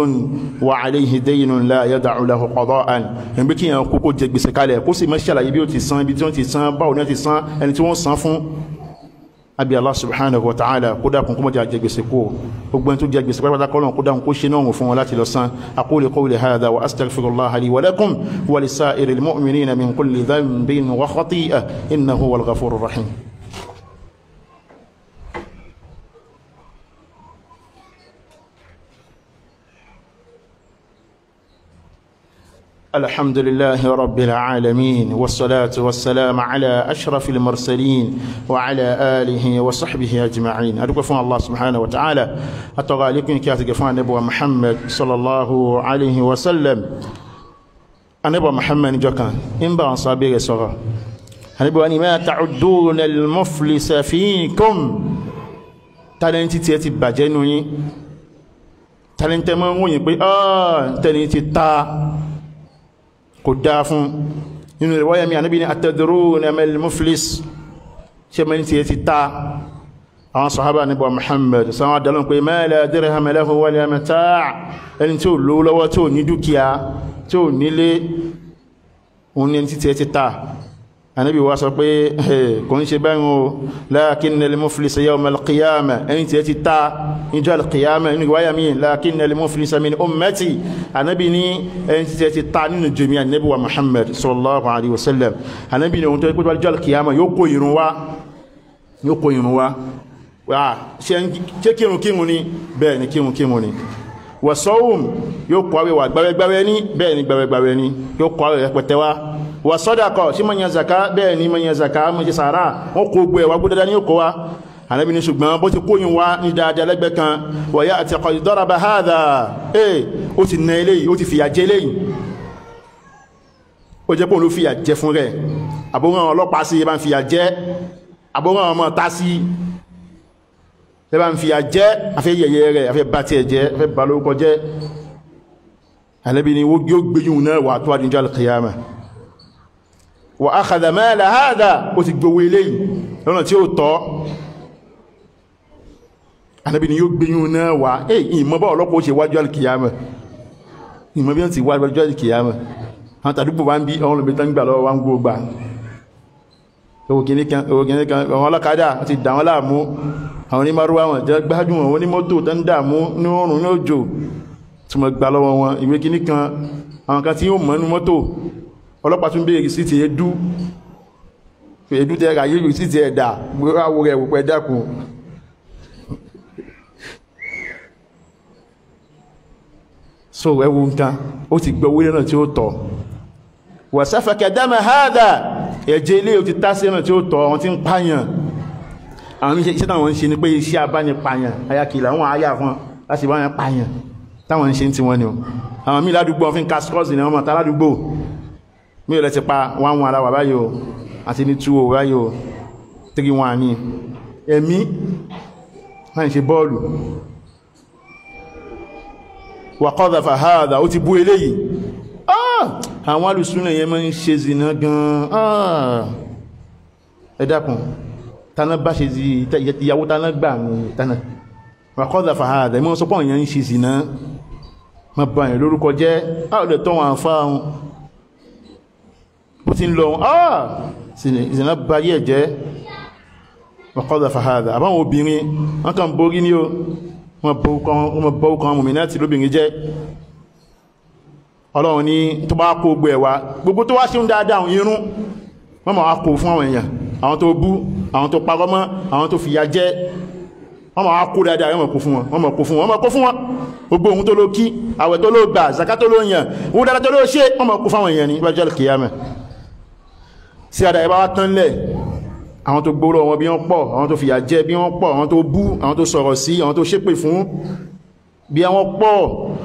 S1: وعليه دين لا يدع له قضاء en bí kíyàn kókó jẹ gbèsè kalẹ̀ kó sì má ṣàlàyé bí ó ti san ibi tí wọ́n ti san báwo ní ti san ẹni tí wọ́n san fún abi Allah subhanahu wa ta'ala kó dákun kó mọ́ jẹ gbèsè kó gbogbo ẹni tó jẹ gbèsè pátápátá kọ́lọ̀ kó dákun kó ṣe náà fún wọn láti lọ san aqulu qawli hadha wa astaghfirullaha li wa lakum wa lisa'iril mu'minina min kulli dhanbin wa khati'ah innahu huwal ghafurur rahim. الحمد لله رب العالمين والصلاة والسلام على أشرف المرسلين وعلى آله وصحبه أجمعين أدوكفون الله سبحانه وتعالى أتغى لكم كاتقفون نبوة محمد صلى الله عليه وسلم نبوة محمد جوكا إنبا صابير صغى نبوة ما تعدون المفلس فيكم تلنتي تيتي بجنوني تلنتي منوني تلنتي تا kò dáa fún nínú ìwáyà mi Ànábì ní atadruna mal muflis ṣe mẹ́ni tí ẹ ti ta àwọn sàhábà níbọ̀ Muhammad sáwọn adalọ́n pé ma la dirham lahu wala mata' ẹni tí ó lówó lọ́wọ́ tí ó ní dúkìá tí ó nílé òun ní tí ẹ ti ta Ànábì wá sọ pé kò ń ṣe báyìí o lakinna al-muflisa yawm al-qiyamah ẹni tí ẹ ti ta níjọ́ al-qiyamah nínú ìwáyà mi lakinna al-muflisa min ummati Ànábì ní ẹni tí ẹ ti ta nínú jẹ́mi Ànábì wa Muhammad sallallahu alaihi wasallam Ànábì ní ohun tó pẹ́ níjọ́ al-qiyamah yóò kó ìrun wá ṣe kírun ní bẹ́ẹ̀ ni kírun ní wa sawm yóò kọ́ àwẹ̀ wà gbàwẹ̀gbàwẹ̀ ní bẹ́ẹ̀ ni gbàwẹ̀gbàwẹ̀ ní yóò kọ́ àwẹ̀ rẹpẹtẹ wá wa sadaqa sí mọ̀ yẹn zaka bẹ́ẹ̀ ni mọ̀ yẹn zaka mọ̀ ṣe sàárà wọ́n kó gbé ẹwà gbódádá ní òkó wa Ànábì ní ṣùgbọ́n bó ti kó yín wá ní dáadáa lẹ́gbẹ́ kan wa ya'ti qad daraba hadha ó ti nà eléyìí ó ti fìyà jẹ eléyìí ó jẹ́ pé òun ló fìyà jẹ fún rẹ̀ àbúrò ọlọ́pàá sí bá ń fìyà jẹ àbúrò ọmọ tá sí bá ń fìyà jẹ afẹ́ yẹ̀yẹ́ rẹ̀ afẹ́ bá tiẹ̀ jẹ́ afẹ́ bá lórúkọ jẹ́ Ànábì ní yóò gbéyùn náà wà tó àdíjọ́ al-qiyamah wa akhadha mala hadha ó ti gbowó eléyìí lọ́nà tí ó tọ́ Ànábì ní yóò gbéyún náà wá ìmọ̀ bá ọlọ́pọ̀ ó ṣe wájú al-qiyamah ìmọ̀ bí wọ́n ti wájú al-qiyamah àwọn tàdúgbò wá ń bí ọmọ olùgbé tán gbà lọ́wọ́ wá ń gbó gbà owó kìníkan àwọn ọlọ́kadà ti dà wọ́n láàmú àwọn onímọ̀rúwá wọn jẹ́ gbádùn àwọn onímọ́tò tán dààmú ní oòrùn ní òjò tí wọ́n gbà lọ́wọ́ wọn ìwé kìníkan àwọn kan tí yóò mọ́ nú mọ́tò ọlọ́pàá tún bèèrè sí ti ẹdú tẹ́ra yíò sí ti ẹ̀dà gbáwó rẹ̀ wùpẹ́ dákùn so ẹwù nǹkan ó ti gbọ́ wílé náà tí ó tọ́ wa safaka dama hadha ẹ̀jẹ̀ ilé ó ti tásí náà tí ó tọ́ wọn ti ń pààyàn àwọn iṣẹ́ táwọn ń ṣe ni pé iṣẹ́ abánipààyàn ayakìlà wọn ayà fún láti bá wọn pààyàn táwọn ń ṣe tí wọ́n ni àwọn míì ládùúgbò wọn fi ń kaskọ́sì ní wọn mọ̀ tá ládùúgbò mí ò lẹ́ ti pa 1-1 aláwà báyìí o àti ní 2-0 báyìí o 3-1 ní ẹ̀mí máa ń ṣe bọ́ọ̀lù wa qadhafa hadha ó ti bú eléyìí àwọn alùsùnà yẹn máa ń ṣe zìnà gan ẹ dákun tánà bá ṣe ìyàwó tánà gbà ní tánà wa qadhafa hadha mọ́ sọpọ̀ yẹn ń ṣe zìnà ma bá yẹn lórúkọ jẹ́ áwọ̀dẹ̀ tó wọn àfáàun bó ti ń lọ ìsìnà bá yẹ̀ jẹ́ ọkọ̀dà fàhádà àbáwọn obìnrin wọ́n kàn borí ní o wọ́n bọ́ kan mùmínà tí lóbìnrin jẹ́ ọlọ́run ní tó bá kó gbogbo ẹ̀wà gbogbo tó wá ṣe ń dáadáa irun wọ́n máa kó fún àwọn èèyàn àwọn tó bú àwọn tó parọ́ mọ́ àwọn tó fìyà jẹ wọ́n máa kó dáadáa wọ́n máa kó fún wọn wọ́n máa kó fún wọn wọ́n máa kó fún wọn gbogbo ohun tó ló kí àwẹ̀ tó ló gbà zaka tó ló yàn ohun dáadáa tó ló ṣe wọ́n máa kó fáwọn èèyàn ní ìbájọ́ kìyàmẹ́ sí àdá ẹbá wá tán lẹ̀ àwọn tó gbóró wọn bí wọ́n pọ̀ àwọn tó fìyà jẹ bí wọ́n pọ̀ àwọn tó bú àwọn tó sọ̀rọ̀ sí àwọn tó ṣépè fún bí wọ́n pọ̀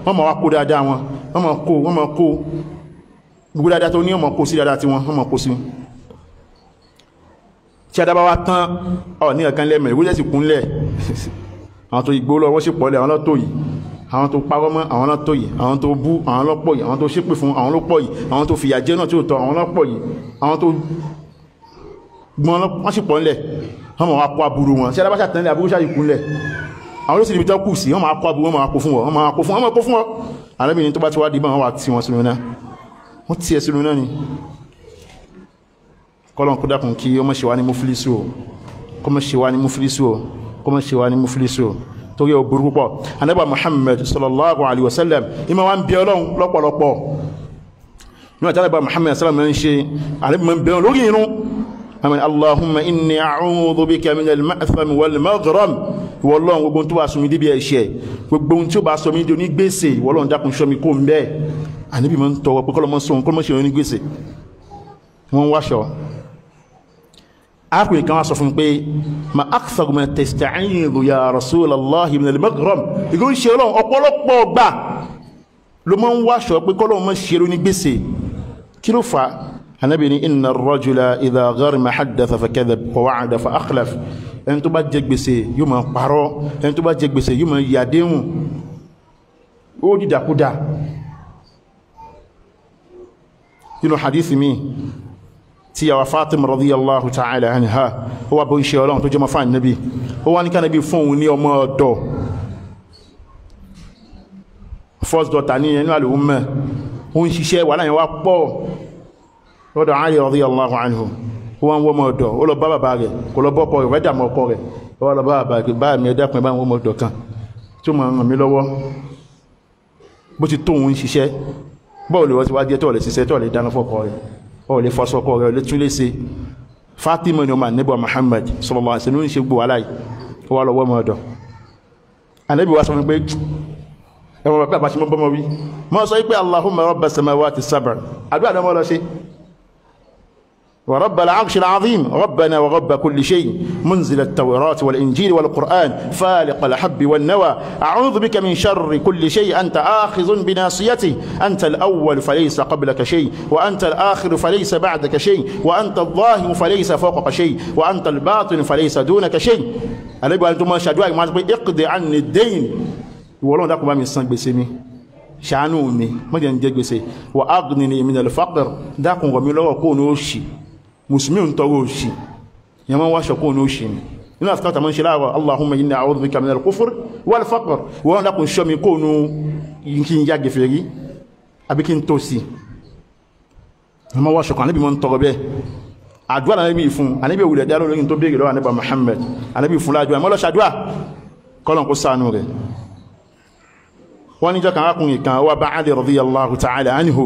S1: wọ́n máa wá kó dáadáa wọn wọ́n máa kó gbogbo dáadáa tó ní wọ́n máa kó sí dáadáa tí wọ́n máa kó sí tí adábá wá tán ní ọ̀kan lẹ́mẹ̀ ìwúlẹ̀ sì kúnlẹ̀ àwọn tó igbó lọ wọ́n sì pọ̀lẹ̀ àwọn lọ́tọ̀ yìí àwọn tó parọ́ mọ́ àwọn lọ́tọ̀ yìí àwọn tó bú àwọn lọ́pọ̀ yìí àwọn tó ṣépè fún àwọn lọ́pọ̀ yìí àwọn tó fìyà jẹ náà tí ó tọ́ àwọn lọ́pọ̀ yìí àwọn tó gbọ́n wọ́n sì pọ̀lẹ̀ wọ́n máa kó aburú wọn tí adábá sàtẹ́lẹ̀ aburú sáà ìkúnlẹ̀ àwọn olóṣèlú tó kù sí wọ́n máa kó aburú wọ́n máa kó fún wọn wọ́n máa kó fún wọn arábìnrin tó bá ti wá dìbọn wọn wà tí wọn sínú náà wọ́n tí ẹ sínú náà ni kọ́lọ̀n kó dákùn kí ọmọ ṣe wá ní múfílísù kọmọ ṣe wá ní múfílísù kọmọ ṣe wá ní múfílísù torí ọ burú púpọ̀ anábà Muhammad sallallahu alaihi wasallam ima wa ń bí ọlọ́run lọ́pọ̀lọpọ̀ níwọ̀n tí anábà Muhammad sallallahu alaihi wasallam ń ṣe anábà ń bẹ̀rẹ̀ lórí irun amin Allahumma inni a'udhu bika min al-ma'tham wal maghram ìwọ̀lọ́run gbogbo tó bá sọ mi débi ẹ̀ṣẹ̀ gbogbo tí ó bá sọ mi di onígbèsè ìwọ̀lọ́run dákun ṣọ́ mi kó ń bẹ́ẹ̀ anábì máa ń tọrọ pé kọ́lọ́mọ́ sọ kọ́lọ́mọ́ ṣe onígbèsè wọ́n wáṣọ arákùnrin kan wá sọ fún pé ma akthar ma tasta'idhu ya Rasulallah min al-maghram ìgbó ń ṣe ọlọ́run ọ̀pọ̀lọpọ̀ gbà ló mọ́ ń wáṣọ pé kọ́lọ́run mọ́ ṣe ní gbèsè kí ló fà Ànábì ní inna ar-rajula idha gharima haddatha fa kadhab wa wa'ada fa akhlaf ẹni tó bá jẹ gbèsè yóò máa parọ́ ẹni tó bá jẹ gbèsè yóò máa yàdéhùn ó dìdàkúdà nínú hadith mi tí yàwà Fatima radiyallahu ta'ala anha ó wà bó ń ṣe ọlọ́run tó jẹ́ mọ́fà nábi ó wá ní ká nábi fún òun ní ọmọ ọ̀dọ̀ first daughter ní ẹnu àlùmọ́ ó ń ṣiṣẹ́ wà láyìn wá pọ̀ lọ́dọ̀ Ali radiyallahu anhu ó wá ń wọ́mọ ọ̀dọ̀ ó lọ bá bàbá rẹ̀ kò lọ bọ́kọ rẹ̀ wẹ́dà mọ́kọ rẹ̀ ó wá lọ bá bàbá rẹ̀ bá mi ẹ̀dàkùn bá wọ́mọ ọ̀dọ̀ kan tó máa ràn mí lọ́wọ́ bó ti tó òun ṣiṣẹ́ bọ́ọ̀lù wọ́n ti wá jẹ́ tọ́ọ̀lẹ̀ ṣiṣẹ́ tọ́ọ̀lẹ̀ dáná fọ́kọ rẹ̀ ó lè fọ́sọ́kọ́ rẹ̀ lè tún lè ṣe Fatima ni ọmọ Ànábì Muhammad sallallahu alaihi wasallam ṣe gbò aláì ó wá lọ́wọ́ mọ́ọ̀dọ̀ Ànábì wá sọ fún pé ẹwọ́n pẹ́ àbáṣe mọ́ bọ́mọ́ wí mọ́ sọ pé Allahumma rabbas samawati sab'a àdúrà náà mọ́ lọ ṣe wa rabbal arshil azim rabbana wa rabb kulli shay munzil at-tawrat wal injil wal qur'an faliq al-habbi wan nawa a'udhu bika min sharri kulli shay anta akhizun bi nasiyati anta al-awwal falaysa qablaka shay wa anta al-akhir falaysa ba'daka shay wa anta adh-dhahir falaysa fawqaka shay wa anta al-batin falaysa dunaka shay Ànábì wa tó máa ṣàdúrà ìmọ̀ pé iqdi anni ad-dayn ìwọ̀lọ́n dákùn bá mi san gbèsè mi ṣàánú mi mọ́jẹ̀ ń jẹ gbèsè wa aghnini min al-faqr dákùn rọ̀ mi lọ́wọ́ kó ní òṣì musulmi ń tọrọ òṣì yẹn wọ́n wáṣọ kó ní òṣì mi nínú àfikàtà mọ́ ṣe láàrọ̀ Allahumma inni a'udhu bika min al-kufr wal faqr wọ́n dákùn ṣọ́ mi kó ní kí n yá gẹ̀fẹ̀ rí àbí kí n tó sí ọmọ wáṣọ kan Ànábì mọ́ ń tọrọ bẹ́ẹ̀ àdúrà Ànábì fún Ànábì òwúlẹ̀ dá lórí tó béèrè lọ́wọ́ Ànábì Muhammad Ànábì fún láàdúrà mọ́ lọ́ṣàdúrà kọ́lọ̀ kó ṣàánú rẹ̀ wọ́n ní jọ́kan arákùnrin kan wà bá Ali radiyallahu ta'ala anhu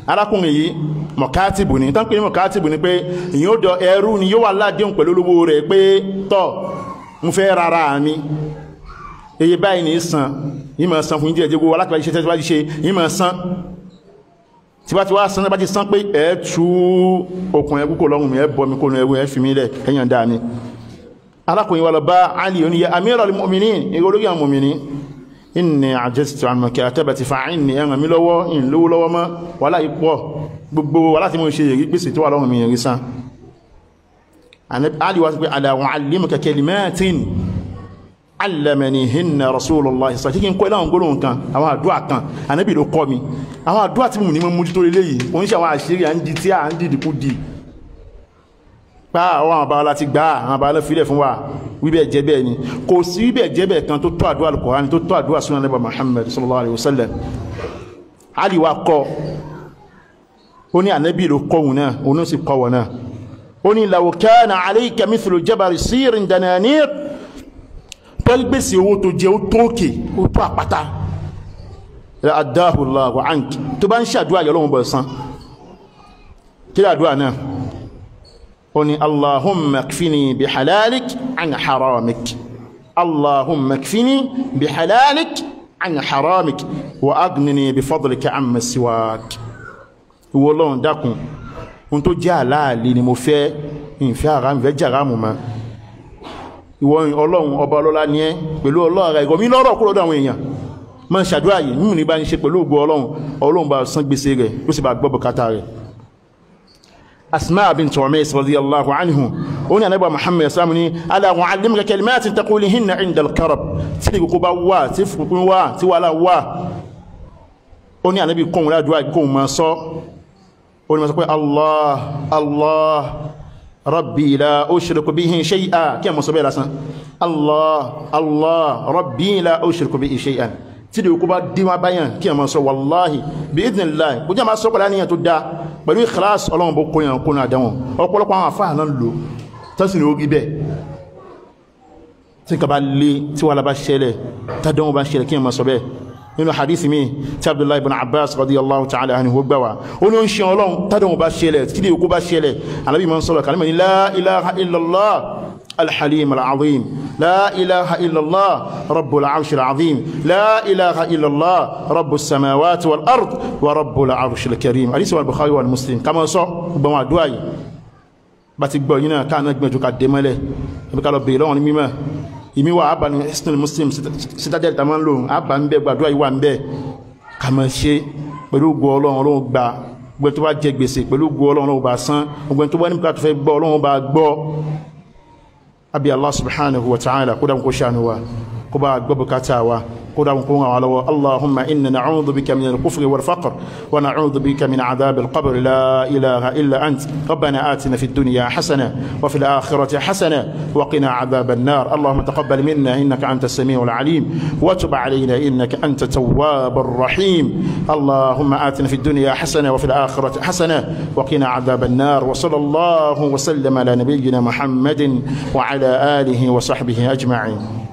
S1: arákùnrin yìí mọ̀kátìbù ní tán pé mọ̀kátìbù ní pé èyí ó dọ ẹrú ni yóò wà ládéhùn pẹ̀lú olówó rẹ̀ pé tọ́ ń fẹ́ rárá mi eye báyìí ní san yìí máa san fún ìdí ẹjẹ́ gbogbo alákìbá iṣẹ́ tẹ́tí bá ti ṣe yìí máa san tí bá ti wá san bá ti san pé ẹ tú okùn ẹkú kò lọ́rùn mi ẹ bọ́ mi kò nù ẹwú ẹ fi mí lẹ̀ ẹ̀yàn dáa mi arákùnrin wà lọ bá Ali oníyẹ amiral mu'minin èrò olórí àwọn mu'minin inni ajaztu an makatabati fa'inni ẹran mi lọ́wọ́ in lówó lọ́wọ́ mọ́ wà láì pọ̀ gbogbo wà láti mọ́ ṣe èrí gbèsè tó wà lọ́rùn mi rí sán Ali wá sí pé ala u'allimuka kalimatin allamanihinna rasulullah sàkí kí n kọ́ ìlànà gbólóhùn kan àwọn àdúrà kan Ànábì ló kọ́ mi àwọn àdúrà tí mo ní mọ́ mójútó lélẹ́ yìí oníṣẹ́ àwọn àṣírí à ń di tí à ń dìdìkú di pa àwọn bá láti gbà àwọn bá lọ filẹ̀ fún wa wíbẹ̀ jẹ́bẹ̀ ni kò sí wíbẹ̀ jẹ́bẹ̀ kan tó tó àdúrà Al-Qur'an tó tó àdúrà sunnah Nabi Muhammad sallallahu alaihi wasallam Ali wa kọ́ ó ní Ànábì ló kọ́ òun náà òun sì kọ́ wọn náà ó ní law kana alayka mithlu jabal sirin dananir pẹ́lgbèsè owó tó jẹ́ ó tókè ó tó àpáta addahu Allahu anki tó bá ń ṣàdúrà yọ lọ́wọ́ bọ̀ san kí àdúrà náà ó ní Allahumma kfini bi halalik an haramik Allahumma kfini bi halalik an haramik wa aghnini bi fadlika amma siwak ìwọ Ọlọ́run dákun ohun tó jẹ́ àláàlì ni mo fẹ́ ìfẹ́ haram fẹ́ jaramu ma ìwọ Ọlọ́run ọba ọlọ́lá ni ẹ́ pẹ̀lú ọlọ́ra ìgọ̀mí lọ́rọ̀ kúrò dáwọn èèyàn ma ṣàdúrà yìí mímú ní bá ń ṣe pẹ̀lú ògbó Ọlọ́run bá san gbèsè rẹ̀ ló sì bá gbọ́ bùkátà rẹ̀ Asma bint Umays radiyallahu anhu ó ní Ànábì Muhammad sallallahu alaihi wasallam ala u'allimuka kalimatin taqulihinna 'inda al-karb tí kò bá wà tí fukun wà tí wàhálà wà ó ní Ànábì kóhun ládùúgbà kóhun máa sọ ó ní máa sọ pé Allah Allah Rabbi la ushriku bihi shay'an kí a mọ̀ sọ bẹ́ẹ̀ lásán Allah Allah Rabbi la ushriku bihi shay'an tí lè kó bá díwá báyàn kí a mọ̀ sọ wallahi bí idhnillah kó jẹ́ máa sọ pẹ̀lú àníyàn tó dá pẹ̀lú ikhlas Ọlọ́run bó kóyàn kó náà dáwọn ọ̀pọ̀lọpọ̀ àwọn àfáà náà lò tọ́sí ní orí bẹ́ẹ̀ tí ka bá lé tí wà lábá ṣẹlẹ̀ tàdánwò bá ṣẹlẹ̀ kí a mọ̀ sọ bẹ́ẹ̀ nínú hadithi mi tí Abdullahi ibn Abbas radiyallahu ta'ala anhu gbà wá ó ní ó ń ṣe Ọlọ́run tàdánwò bá ṣẹlẹ̀ tí lè kó bá ṣẹlẹ̀ Ànábì máa ń sọ̀rọ̀ kalima ní la ilaha illallah الحليم العظيم لا إله إلا الله رب العرش العظيم لا إله إلا الله رب السماوات والأرض ورب العرش الكريم حديث البخاري والمسلم كما صح بما دعاء باتبو هنا كان نجم تقدم له بقالوا بيلون مما imi wa aba ni Hisnul Muslim citadel taman lo aba nbe gbàdúrà yi wa nbe ká má ṣe pẹ̀lú ògo Ọlọ́run Ọlọ́run gbà gbé tó bá jẹ gbèsè pẹ̀lú ògo Ọlọ́run Ọlọ́run bá san gbé tó bá ní ká tó fẹ́ gbọ́ Ọlọ́run bá gbọ́ abi Allah subhanahu wa ta'ala kódà ko shanu wa kó bá gbọ́ bùkátà wa kódà ko wa lọ́wọ́ Allahumma inna na'udhu bika min al-kufri wal faqr wa na'udhu bika min 'adhab al-qabr la ilaha illa ant rabbana atina fid dunya hasana wa fil akhirati hasana wa qina 'adhab an-nar Allahumma taqabbal minna innaka antas sami'ul 'alim wa tub 'alayna innaka antat tawwabur rahim Allahumma atina fid dunya hasana wa fil akhirati hasana wa qina 'adhab an-nar wa sallallahu wa sallama ala nabiyyina Muhammadin wa ala alihi wa sahbihi ajma'in